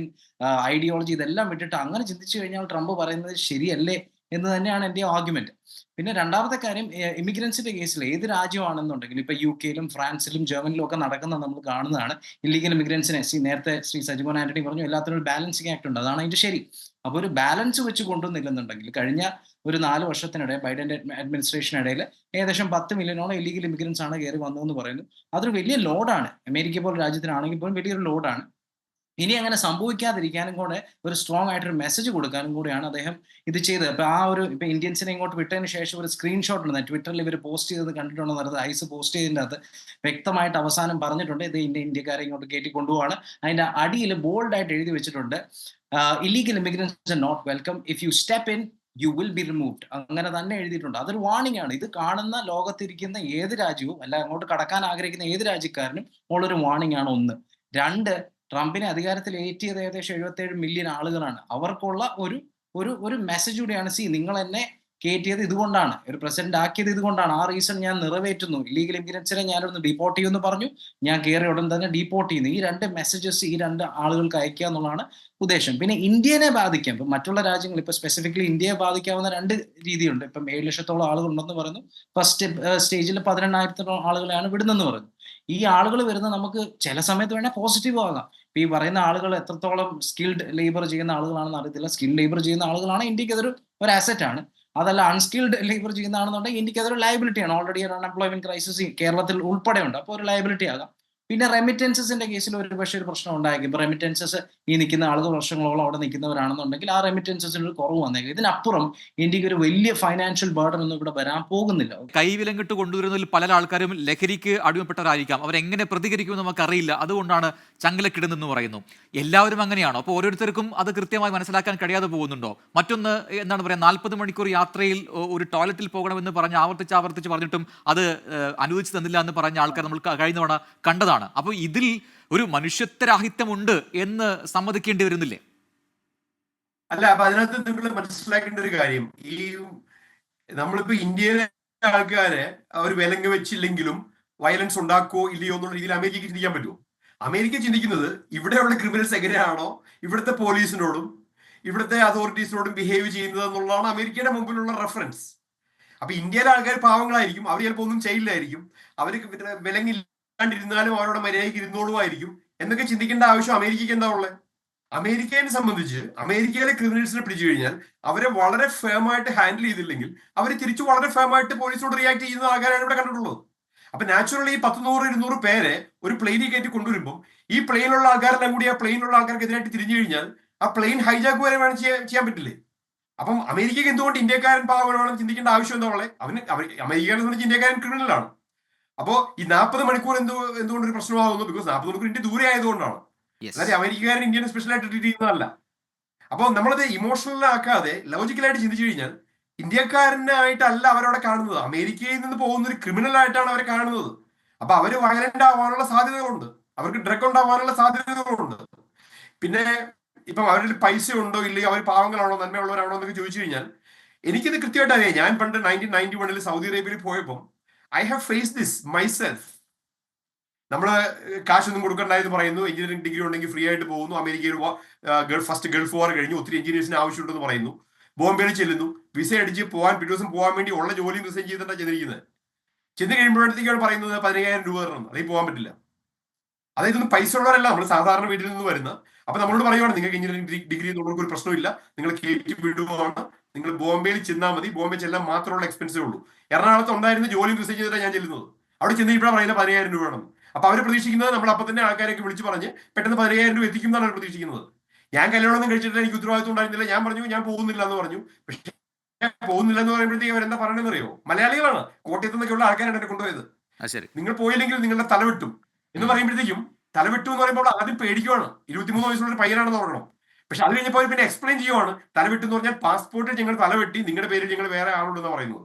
ഐഡിയോളജി ഇതെല്ലാം വിട്ടിട്ട് അങ്ങനെ ചിന്തിച്ചു കഴിഞ്ഞാൽ ട്രംപ് പറയുന്നത് ശരിയല്ലേ എന്ന് തന്നെയാണ് എൻ്റെ ആർഗ്യുമെന്റ്. പിന്നെ രണ്ടാമത്തെ കാര്യം, ഇമിഗ്രൻസിന്റെ കേസിൽ ഏത് രാജ്യമാണെന്നുണ്ടെങ്കിൽ ഇപ്പൊ UK-യിലും ഫ്രാൻസിലും ജർമ്മനിലും ഒക്കെ നടക്കുന്നത് നമ്മൾ കാണുന്നതാണ്. ഇല്ലീഗൽ ഇമിഗ്രൻസിനെ നേരത്തെ ശ്രീ സജിമോൻ ആന്റണി പറഞ്ഞു എല്ലാത്തിനും ഒരു ബാലൻസിങ് ആക്ട് ഉണ്ട്, അതാണ് അതിന്റെ ശരി. അപ്പോൾ ഒരു ബാലൻസ് വെച്ച് കൊണ്ടുവന്നില്ലെന്നുണ്ടെങ്കിൽ കഴിഞ്ഞ ഒരു 4 വർഷത്തിനിടെ ബൈഡന്റെ അഡ്മിനിസ്ട്രേഷനിടയിൽ ഏകദേശം 10 മില്യണോളം ഇല്ലീഗൽ ഇമിഗ്രൻസ് ആണ് കയറി വന്നതെന്ന് പറയുന്നു. അതൊരു വലിയ ലോഡാണ്, അമേരിക്ക പോലെ രാജ്യത്തിനാണെങ്കിൽ പോലും വലിയൊരു ലോഡാണ്. ഇനി അങ്ങനെ സംഭവിക്കാതിരിക്കാനും കൂടെ ഒരു സ്ട്രോങ് ആയിട്ടൊരു മെസ്സേജ് കൊടുക്കാനും കൂടിയാണ് അദ്ദേഹം ഇത് ചെയ്തത്. അപ്പൊ ഇപ്പൊ ഇന്ത്യൻസിനെ ഇങ്ങോട്ട് വിട്ടതിന് ശേഷം ഒരു സ്ക്രീൻഷോട്ട് ഉണ്ട്, ട്വിറ്ററിൽ ഇവർ പോസ്റ്റ് ചെയ്തത് കണ്ടിട്ടുണ്ടോ എന്നത്, ഐസ് പോസ്റ്റ് ചെയ്തതിൻ്റെ അകത്ത് വ്യക്തമായിട്ട് അവസാനം പറഞ്ഞിട്ടുണ്ട് ഇത് ഇന്ത്യക്കാരെ ഇങ്ങോട്ട് കയറ്റി കൊണ്ടുപോവാണ്. അതിന്റെ അടിയിൽ ബോൾഡ് ആയിട്ട് എഴുതി വെച്ചിട്ടുണ്ട്, illegal immigrants not welcome, if you step in you will be removed. അങ്ങനെ തന്നെ എഴുതിയിട്ടുണ്ട്. അതൊരു വാർണിംഗ് ആണ്. ഇത് കാണുന്ന ലോകത്തിരിക്കുന്ന ഏത് രാജ്യവും അല്ല അങ്ങോട്ട് കടക്കാൻ ആഗ്രഹിക്കുന്ന ഏത് രാജ്യക്കാരനും ഉള്ളൊരു വാർണിംഗ് ആണ്. 1. 2, ട്രംപിനെ അധികാരത്തിൽ ഏറ്റിയത് ഏകദേശം 77 മില്യൺ ആളുകളാണ്. അവർക്കുള്ള ഒരു മെസ്സേജ് കൂടിയാണ്, നിങ്ങൾ എന്നെ കയറ്റിയത് ഇതുകൊണ്ടാണ്, ഒരു പ്രസിഡന്റ് ആക്കിയത് ഇതുകൊണ്ടാണ്, ആ റീസൺ ഞാൻ നിറവേറ്റുന്നു, ഇല്ലീഗൽ ഇമിഗ്രൻസിനെ ഞാനൊന്ന് ഡീപ്പോർട്ട് ചെയ്യുമെന്ന് പറഞ്ഞു, ഞാൻ കയറിയ ഉടൻ തന്നെ ഡീപ്പോർട്ട് ചെയ്യുന്നു. ഈ 2 മെസ്സേജസ് ഈ 2 ആളുകൾക്ക് അയക്കുക എന്നുള്ളതാണ് ഉദ്ദേശം. പിന്നെ ഇന്ത്യനെ ബാധിക്കാം, ഇപ്പം മറ്റുള്ള രാജ്യങ്ങൾ ഇപ്പൊ സ്പെസിഫിക്കലി ഇന്ത്യയെ ബാധിക്കാവുന്ന 2 രീതിയുണ്ട്. ഇപ്പം 7 ലക്ഷത്തോളം ആളുകൾ ഉണ്ടെന്ന് പറയുന്നു. ഫസ്റ്റ് സ്റ്റേജിൽ 18,000 ആളുകളെയാണ് വിടുന്നെന്ന് പറയുന്നു. ഈ ആളുകൾ വരുന്നത് നമുക്ക് ചില സമയത്ത് വേണേൽ പോസിറ്റീവ് ആകാം. ഇപ്പൊ ഈ പറയുന്ന ആളുകൾ എത്രത്തോളം സ്കിൽഡ് ലേബർ ചെയ്യുന്ന ആളുകളാണെന്ന് അറിയത്തില്ല. സ്കിൽഡ് ലേബർ ചെയ്യുന്ന ആളുകളാണ് ഇന്ത്യക്ക് അതൊരു അസറ്റ് ആണ്. അതല്ല അൺസ്കിൽഡ് ലേബർ ചെയ്യുന്നതാണെന്നുണ്ടെങ്കിൽ ഇന്ത്യക്ക് അതൊരു ലയബിലിറ്റിയാണ്. ഓൾറെഡി ഒരു അൺഎംപ്ലോയ്മെന്റ് ക്രൈസിസ് കേരളത്തിൽ ഉൾപ്പെടെ ഉണ്ട്. അപ്പോൾ ഒരു ലയബിലിറ്റി ആകാം. പിന്നെ റെമിറ്റൻസസിന്റെ കേസിൽ ഒരു പക്ഷേ ഒരു പ്രശ്നം ഉണ്ടായേക്കും. ഇപ്പൊ റെമിറ്റൻസസ് ഈ നിൽക്കുന്ന ആളുകൾ വർഷങ്ങളോളം അവിടെ നിൽക്കുന്നവരാണെന്നുണ്ടെങ്കിൽ ആ റെമിറ്റൻസസിന് ഒരു കുറവ് വന്നേക്കും. ഇതിനപ്പുറം ഇന്ത്യക്ക് ഒരു വലിയ ഫൈനാൻഷ്യൽ ബർഡൻ ഒന്നും ഇവിടെ വരാൻ പോകുന്നില്ല. കൈവിലങ്ങിട്ട് കൊണ്ടുവരുന്നതിൽ പല ആൾക്കാരും ലഹരിക്ക് അടിമപ്പെട്ടവരായിരിക്കാം. അവരെങ്ങനെ പ്രതികരിക്കുമെന്ന് നമുക്കറിയില്ല. അതുകൊണ്ടാണ് ചങ്ങലക്കിടുന്നെന്ന് പറയുന്നു. എല്ലാവരും അങ്ങനെയാണോ? അപ്പോൾ ഓരോരുത്തർക്കും അത് കൃത്യമായി മനസ്സിലാക്കാൻ കഴിയാതെ പോകുന്നുണ്ടോ? മറ്റൊന്ന് എന്താണ് പറയുക, 40 മണിക്കൂർ യാത്രയിൽ ഒരു ടോയ്ലറ്റിൽ പോകണമെന്ന് പറഞ്ഞ് ആവർത്തിച്ച് പറഞ്ഞിട്ടും അത് അനുവദിച്ചു തന്നില്ല എന്ന് പറഞ്ഞ ആൾക്കാർ നമ്മൾ കഴിഞ്ഞ തവണ കണ്ടതാണ്. അപ്പോൾ ഇതിൽ ഒരു മനുഷ്യത്വരാഹിത്യമുണ്ട് എന്ന് സമ്മതിക്കേണ്ടി വരുന്നില്ലേ? അല്ല, അപ്പൊ അതിനകത്ത് നിങ്ങൾ മനസ്സിലാക്കേണ്ട ഒരു കാര്യം, ഈ നമ്മളിപ്പോ ഇന്ത്യയിലെ ആൾക്കാരെ അവർ വിലങ്ങ് വെച്ചില്ലെങ്കിലും വയലൻസ് ഉണ്ടാക്കുവോ ഇല്ലയോ എന്നുള്ള രീതിയിൽ അമേരിക്കയ്ക്ക് ചിന്തിക്കാൻ പറ്റുമോ? അമേരിക്ക ചിന്തിക്കുന്നത് ഇവിടെയുള്ള ക്രിമിനൽസ് എങ്ങനെയാണോ ഇവിടുത്തെ പോലീസിനോടും ഇവിടുത്തെ അതോറിറ്റീസിനോടും ബിഹേവ് ചെയ്യുന്നത് എന്നുള്ളതാണ് അമേരിക്കയുടെ മുമ്പിലുള്ള റെഫറൻസ്. അപ്പൊ ഇന്ത്യയിലെ ആൾക്കാർ പാവങ്ങളായിരിക്കും, അവർ ചിലപ്പോൾ ഒന്നും ചെയ്യില്ലായിരിക്കും, അവർ വിലങ്ങില്ലാണ്ടിരുന്നാലും അവരോട് മര്യാദയ്ക്ക് ഇരുന്നോളുമായിരിക്കും എന്നൊക്കെ ചിന്തിക്കേണ്ട ആവശ്യം അമേരിക്കയ്ക്ക് എന്താ ഉള്ളത്? അമേരിക്കയെ സംബന്ധിച്ച് അമേരിക്കയിലെ ക്രിമിനൽസിനെ പിടിച്ചു കഴിഞ്ഞാൽ അവരെ വളരെ ഫേമായിട്ട് ഹാൻഡിൽ ചെയ്തില്ലെങ്കിൽ അവർ തിരിച്ചു വളരെ ഫേമായിട്ട് പോലീസിനോട് റിയാക്ട് ചെയ്യുന്ന ആൾക്കാരാണ് ഇവിടെ കണ്ടിട്ടുള്ളത്. അപ്പൊ നാച്ചുറലി 100-200 പേരെ ഒരു പ്ലെയിനിൽ കയറ്റി കൊണ്ടുവരുമ്പോൾ ഈ പ്ലെയിനിലുള്ള ആൾക്കാരെല്ലാം കൂടി ആ പ്ലെയിനിലുള്ള ആൾക്കാർക്കെതിരായിട്ട് തിരിഞ്ഞു കഴിഞ്ഞാൽ ആ പ്ലെയിൻ ഹൈജാക്ക് വരെ വേണം ചെയ്യാൻ പറ്റില്ലേ? അപ്പം അമേരിക്കയ്ക്ക് എന്തുകൊണ്ട് ഇന്ത്യക്കാരൻ പാവമാണെന്ന് ചിന്തിക്കേണ്ട ആവശ്യം എന്താ ഉള്ളത്? അമേരിക്കയെ സംബന്ധിച്ച് ഇന്ത്യക്കാരൻ ക്രിമിനലാണ്. അപ്പോ ഈ 40 മണിക്കൂർ എന്തുകൊണ്ട് ഒരു പ്രശ്നമാകുന്നു? ബിക്കോസ് 40 മണിക്കൂർ ഇന്ത്യ ദൂരെ ആയതുകൊണ്ടാണ്. അല്ലാതെ അമേരിക്കക്കാരൻ ഇന്ത്യനെ സ്പെഷ്യലായിട്ട് ട്രീറ്റ് ചെയ്യുന്നതല്ല. അപ്പോൾ നമ്മളത് ഇമോഷണൽ ആക്കാതെ ലോജിക്കലായിട്ട് ചിന്തിച്ചു കഴിഞ്ഞാൽ ഇന്ത്യക്കാരനായിട്ടല്ല അവരവിടെ കാണുന്നത്, അമേരിക്കയിൽ നിന്ന് പോകുന്ന ഒരു ക്രിമിനൽ ആയിട്ടാണ് അവരെ കാണുന്നത്. അപ്പൊ അവര് വയലന്റ് ആവാനുള്ള സാധ്യതകളുണ്ട്, അവർക്ക് ഡ്രഗ് ഉണ്ടാവാനുള്ള സാധ്യതകളുണ്ട്. പിന്നെ ഇപ്പം അവരിൽ പൈസ ഉണ്ടോ ഇല്ലയോ, അവർ പാവങ്ങളാണോ നന്മയുള്ളവരാണോ എന്നൊക്കെ ചോദിച്ചു കഴിഞ്ഞാൽ എനിക്കിത് കൃത്യമായിട്ട് അറിയാം. ഞാൻ പണ്ട് 1991 സൗദി അറേബ്യയിൽ പോയപ്പോൾ I have face this myself. നമ്മള് കാശൊന്നും കൊടുക്കണ്ടായെന്ന് പറയുന്നു, എഞ്ചിനീയറിംഗ് ഡിഗ്രി ഉണ്ടെങ്കിൽ ഫ്രീ ആയിട്ട് പോകുന്നു, അമേരിക്കയിൽ ഫസ്റ്റ് ഗൾഫ് വാർ കഴിഞ്ഞു, ഒത്തിരി എഞ്ചിനീയേഴ്സിന് ആവശ്യമുണ്ടെന്ന് പറയുന്നു, ബോംബെയിൽ ചെല്ലുന്നു, വിസ അടിച്ച് പോകാൻ പിറ്റേ ദിവസം പോകാൻ വേണ്ടി ഉള്ള ജോലിയും റിസൈൻ ചെയ്തിട്ടാണ് ചെന്നിരിക്കുന്നത്. ചെന്ന് കഴിയുമ്പോഴത്തേക്കാണ് പറയുന്നത് 15,000 രൂപ തരണം, അതേ പോകാൻ പറ്റില്ല. അതായത് ഇതൊന്നും പൈസ ഉള്ളവരല്ല, നമ്മൾ സാധാരണ വീട്ടിൽ നിന്ന് വരുന്ന. അപ്പൊ നമ്മളോട് പറയുവാണ് നിങ്ങൾക്ക് എഞ്ചിനീയറിംഗ് ഡിഗ്രി എന്നുള്ളവർക്ക് ഒരു പ്രശ്നമില്ല, നിങ്ങൾ കയറ്റി വിടുവാണ്, നിങ്ങൾ ബോംബെയിൽ ചെന്നാൽ മതി, ബോംബെ ചെല്ലാൻ മാത്രമുള്ള എക്സ്പെൻസേ ഉള്ളൂ. എറണാകുളത്ത് ഉണ്ടായിരുന്ന ജോലിയും റിസൈൻ ചെയ്തിട്ടാണ് ഞാൻ ചെല്ലുന്നത്. അവിടെ ചെന്ന് ഇപ്പോഴാണ് പറയുന്നത് 15,000 രൂപ വേണം. അപ്പൊ അവർ പ്രതീക്ഷിക്കുന്നത് നമ്മൾ അപ്പൊ തന്നെ ആൾക്കാരൊക്കെ വിളിച്ച് പറഞ്ഞ് പെട്ടെന്ന് 15,000 രൂപ എത്തിക്കും എന്നാണ് അവർ പ്രതീക്ഷിക്കുന്നത്. ഞാൻ കല്യാണമൊന്നും കഴിച്ചിട്ട് എനിക്ക് ഉത്തരവാദിത്വം ഉണ്ടായിരുന്നില്ല, ഞാൻ പറഞ്ഞു ഞാൻ പോകുന്നില്ല എന്ന് പറഞ്ഞു. പക്ഷേ പോകുന്നില്ല എന്ന് പറയുമ്പോഴത്തേക്ക് അവരെന്താ പറയണെന്ന് അറിയോ? മലയാളികളാണ്, കോട്ടയത്ത് നിന്നൊക്കെയുള്ള ആൾക്കാരാണ് എന്നെ കൊണ്ടുപോയത്. നിങ്ങൾ പോയില്ലെങ്കിൽ നിങ്ങളുടെ തലവെട്ടും എന്ന് പറയുമ്പോഴത്തേക്കും, തലവെട്ടു എന്ന് പറയുമ്പോൾ ആദ്യം പേടിക്കുവാണ്, 23 വയസ്സുള്ള ഒരു പയ്യനാണെന്ന് പറയണം. പക്ഷെ അത് കഴിഞ്ഞപ്പോൾ പിന്നെ എക്സ്പ്ലെയിൻ ചെയ്യുവാണ്, തലവെട്ടു എന്ന് പറഞ്ഞാൽ പാസ്പോർട്ടിൽ ഞങ്ങൾ തലവെട്ടി, നിങ്ങളുടെ പേരിൽ ഞങ്ങൾ വേറെ ആളുണ്ടെന്ന് പറയുന്നത്.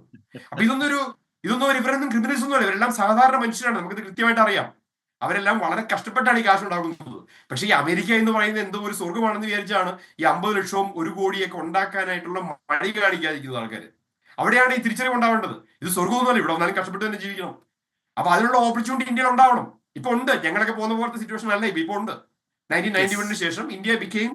അപ്പൊ ഇതൊന്നും ഇവരൊന്നും ക്രിമിനൽസ് ഒന്നും അല്ല, ഇവരെല്ലാം സാധാരണ മനുഷ്യരാണ്, നമുക്കിത് കൃത്യമായിട്ട് അറിയാം. അവരെല്ലാം വളരെ കഷ്ടപ്പെട്ടാണ് ഈ കാശ് ഉണ്ടാക്കുന്നത്. പക്ഷേ ഈ അമേരിക്ക എന്ന് പറയുന്നത് എന്തോ ഒരു സ്വർഗമാണെന്ന് വിചാരിച്ചാണ് ഈ 50 ലക്ഷവും 1 കോടിയൊക്കെ ഉണ്ടാക്കാനായിട്ടുള്ള മഴ കാണിക്കാതിരിക്കുന്ന ആൾക്കാർ. അവിടെയാണ് ഈ തിരിച്ചറിവ് ഉണ്ടാവേണ്ടത്. ഇത് സ്വർഗമൊന്നുമല്ല, ഇവിടെ വന്നാലും കഷ്ടപ്പെട്ട് തന്നെ ജീവിക്കണം. അപ്പൊ അതിനുള്ള ഓപ്പർച്യൂണിറ്റി ഇന്ത്യയിൽ ഉണ്ടാവണം. ഇപ്പൊ ഉണ്ട്, ഞങ്ങളൊക്കെ പോകുന്ന പോലത്തെ സിറ്റുവേഷൻ അല്ല ഇപ്പൊ ഉണ്ട്. 1991 ശേഷം India became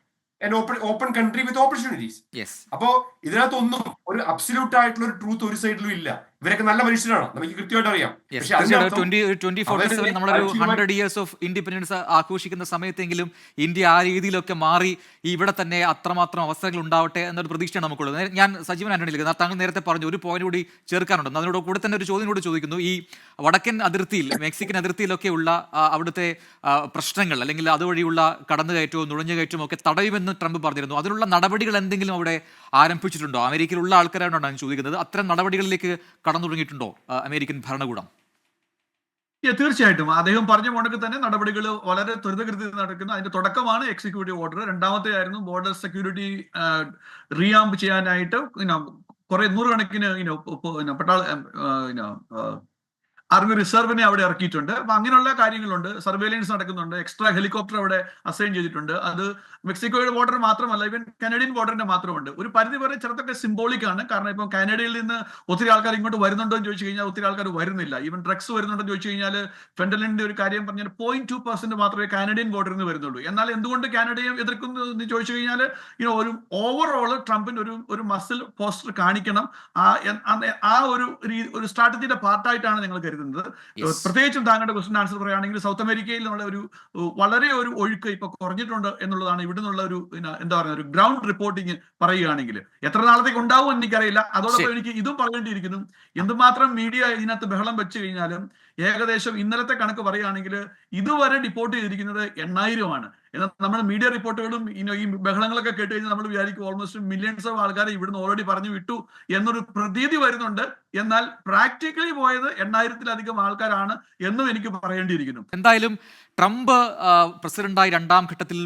an open country with opportunities. Yes. അപ്പോ ഇതിനകത്തൊന്നും ഒരു അബ്സല്യൂട്ട് ആയിട്ടുള്ള ഒരു ട്രൂത്ത് ഒരു സൈഡിലും ഇല്ല. ഇവരൊക്കെ നല്ല മനുഷ്യരാണ്, നമുക്ക് കൃത്യമായിട്ട് അറിയാം. പക്ഷെ തീർച്ചയായിട്ടും 2047 നമ്മളൊരു 100 years ഓഫ് ഇൻഡിപെൻഡൻസ് ആഘോഷിക്കുന്ന സമയത്തെങ്കിലും ഇന്ത്യ ആ രീതിയിലൊക്കെ മാറി ഇവിടെ തന്നെ അത്രമാത്രം അവസരങ്ങൾ ഉണ്ടാവട്ടെ എന്നൊരു പ്രതീക്ഷയാണ് നമുക്കുള്ളത്. ഞാൻ സജീവൻ ആന്റണിയിലേക്ക്, താങ്കൾ നേരത്തെ പറഞ്ഞു ഒരു പോയിന്റ് കൂടി ചേർക്കാനുണ്ട്. അതിനോട് കൂടെ തന്നെ ഒരു ചോദ്യം കൂടി ചോദിക്കുന്നു. ഈ വടക്കൻ അതിർത്തിയിൽ, മെക്സിക്കൻ അതിർത്തിയിലൊക്കെ ഉള്ള അവിടുത്തെ പ്രശ്നങ്ങൾ അല്ലെങ്കിൽ അതുവഴിയുള്ള കടന്നുകയറ്റവും നുഴഞ്ഞുകയറ്റവും ഒക്കെ തടയുമെന്ന് ട്രംപ് പറഞ്ഞിരുന്നു. അതിനുള്ള നടപടികൾ എന്തെങ്കിലും അവിടെ ആരംഭിച്ചിട്ടുണ്ടോ? അമേരിക്കയിലുള്ള ആൾക്കാരാണ് ഞാൻ ചോദിക്കുന്നത്. അത്തരം നടപടികളിലേക്ക് കടന്നു തുടങ്ങിയിട്ടുണ്ടോ അമേരിക്കൻ ഭരണകൂടം? തീർച്ചയായിട്ടും അദ്ദേഹം പറഞ്ഞ മുടക്ക് തന്നെ നടപടികൾ വളരെ ത്വരിതഗതിയിൽ നടക്കുന്നു. അതിന്റെ തുടക്കമാണ് എക്സിക്യൂട്ടീവ് ഓർഡർ. രണ്ടാമത്തെ ആയിരുന്നു ബോർഡർ സെക്യൂരിറ്റി റീആംപ് ചെയ്യാനായിട്ട് കുറെ നൂറുകണക്കിന് ആർമി റിസർവിനെ അവിടെ ഇറക്കിയിട്ടുണ്ട്. അപ്പൊ അങ്ങനെയുള്ള കാര്യങ്ങളുണ്ട്. സർവേലൻസ് നടക്കുന്നുണ്ട്. എക്സ്ട്രാ ഹെലികോപ്റ്റർ അവിടെ അസൈൻ ചെയ്തിട്ടുണ്ട്. അത് മെക്സിക്കോയുടെ ബോർഡർ മാത്രമല്ല, ഈവൻ കനഡിയൻ ബോർഡറിന്റെ മാത്രമുണ്ട്. ഒരു പരിധി വരെ ചിലതൊക്കെ സിംബോളിക് ആണ്. കാരണം ഇപ്പം കാനഡയിൽ നിന്ന് ഒത്തിരി ആൾക്കാർ ഇങ്ങോട്ട് വരുന്നുണ്ടോ എന്ന് ചോദിച്ചു കഴിഞ്ഞാൽ ഒത്തിരി ആൾക്കാർ വരുന്നില്ല. ഈവൻ ഡ്രഗ്സ് വരുന്നുണ്ടോ എന്ന് ചോദിച്ചു കഴിഞ്ഞാൽ ഫെന്റലിന്റെ ഒരു കാര്യം പറഞ്ഞാൽ 0.2% മാത്രമേ കാനഡിയൻ ബോർഡറിൽ നിന്ന് വരുന്നുള്ളൂ. എന്നാൽ എന്തുകൊണ്ട് കാനഡയെ എതിർക്കുന്നു എന്ന് ചോദിച്ചു കഴിഞ്ഞാൽ ഒരു ഓവറോൾ ട്രംപിന് ഒരു മസിൽ പോസ്റ്റർ കാണിക്കണം. ആ ഒരു സ്ട്രാറ്റജിയുടെ പാർട്ടായിട്ടാണ് ഞങ്ങൾ കരുതുന്നത്. പ്രത്യേകിച്ചും താങ്കളുടെ ക്വസ്റ്റ്യൻ ആൻസർ പറയുകയാണെങ്കിൽ സൗത്ത് അമേരിക്കയിൽ നമ്മുടെ വളരെ ഒരു ഒഴുക്ക് ഇപ്പൊ കുറഞ്ഞിട്ടുണ്ട് എന്നുള്ളതാണ് ഇവിടെ നിന്നുള്ള ഒരു എന്താ പറയുക ഒരു ഗ്രൗണ്ട് റിപ്പോർട്ടിങ് പറയുകയാണെങ്കിൽ. എത്ര നാളത്തേക്ക് ഉണ്ടാവും എന്ന് എനിക്കറിയില്ല. അതോടൊപ്പം എനിക്ക് ഇതും പറയേണ്ടിയിരിക്കുന്നു, എന്തുമാത്രം മീഡിയ ഇതിനകത്ത് ബഹളം വെച്ച് കഴിഞ്ഞാലും ഏകദേശം ഇന്നലത്തെ കണക്ക് പറയുകയാണെങ്കിൽ ഇതുവരെ ഡിപ്പോർട്ട് ചെയ്തിരിക്കുന്നത് 8,000 ആണ്. എന്നാൽ നമ്മുടെ മീഡിയ റിപ്പോർട്ടുകളും ഈ ബഹളങ്ങളൊക്കെ കേട്ട് കഴിഞ്ഞാൽ നമ്മൾ വിചാരിക്കും ഓൾമോസ്റ്റ് മില്യൺസ് ഓഫ് ആൾക്കാരെ ഇവിടുന്ന് ഓൾറെഡി പറഞ്ഞു വിട്ടു എന്നൊരു പ്രതീതി വരുന്നുണ്ട്. എന്നാൽ പ്രാക്ടിക്കലി പോയത് 8,000-ലധികം ആൾക്കാരാണ് എന്നും എനിക്ക് പറയേണ്ടിയിരിക്കുന്നു. എന്തായാലും ട്രംപ് പ്രസിഡന്റായി രണ്ടാം ഘട്ടത്തിൽ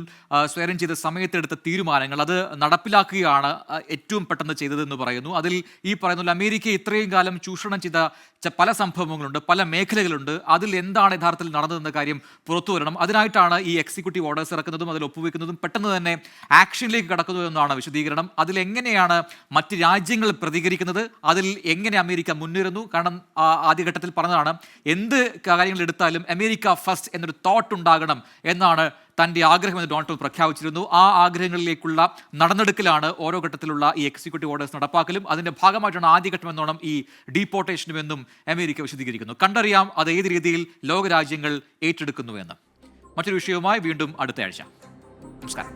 സ്വയം ചെയ്ത സമയത്തെടുത്ത തീരുമാനങ്ങൾ അത് നടപ്പിലാക്കുകയാണ് ഏറ്റവും പെട്ടെന്ന് ചെയ്തതെന്ന് പറയുന്നു. അതിൽ ഈ പറയുന്ന അമേരിക്ക ഇത്രയും കാലം ചൂഷണം ചെയ്ത പല സംഭവങ്ങളുണ്ട്, പല മേഖലകളുണ്ട്. അതിൽ എന്താണ് യഥാർത്ഥത്തിൽ നടന്നതെന്ന കാര്യം പുറത്തു വരണം. അതിനായിട്ടാണ് ഈ എക്സിക്യൂട്ടീവ് ഓർഡേഴ്സ് ഇറക്കുന്നതും അതിൽ ഒപ്പുവെക്കുന്നതും പെട്ടെന്ന് തന്നെ ആക്ഷനിലേക്ക് കടക്കുന്നു എന്നാണ് വിശദീകരണം. അതിലെങ്ങനെയാണ് മറ്റ് രാജ്യങ്ങൾ പ്രതികരിക്കുന്നത്, അതിൽ എങ്ങനെ അമേരിക്ക മുന്നേറുന്നു? കാരണം ആദ്യഘട്ടത്തിൽ പറഞ്ഞതാണ് എന്ത് കാര്യങ്ങൾ എടുത്താലും അമേരിക്ക ഫസ്റ്റ് എന്നൊരു തോട്ട് ഉണ്ടാകണം എന്നാണ് തന്റെ ആഗ്രഹമെന്ന് ഡൊണാൾഡ് ട്രംപ് പ്രഖ്യാപിച്ചിരുന്നു. ആ ആഗ്രഹങ്ങളിലേക്കുള്ള നടന്നെടുക്കലാണ് ഓരോ ഘട്ടത്തിലുള്ള ഈ എക്സിക്യൂട്ടീവ് ഓർഡേഴ്സ് നടപ്പാക്കലും. അതിന്റെ ഭാഗമായിട്ടാണ് ആദ്യഘട്ടം എന്നോണം ഈ ഡീപ്പോർട്ടേഷനും എന്നും അമേരിക്ക വിശദീകരിക്കുന്നു. കണ്ടറിയാം അത് ഏത് രീതിയിൽ ലോകരാജ്യങ്ങൾ ഏറ്റെടുക്കുന്നുവെന്ന്. മറ്റൊരു വിഷയവുമായി വീണ്ടും അടുത്ത ആഴ്ച. നമസ്കാരം.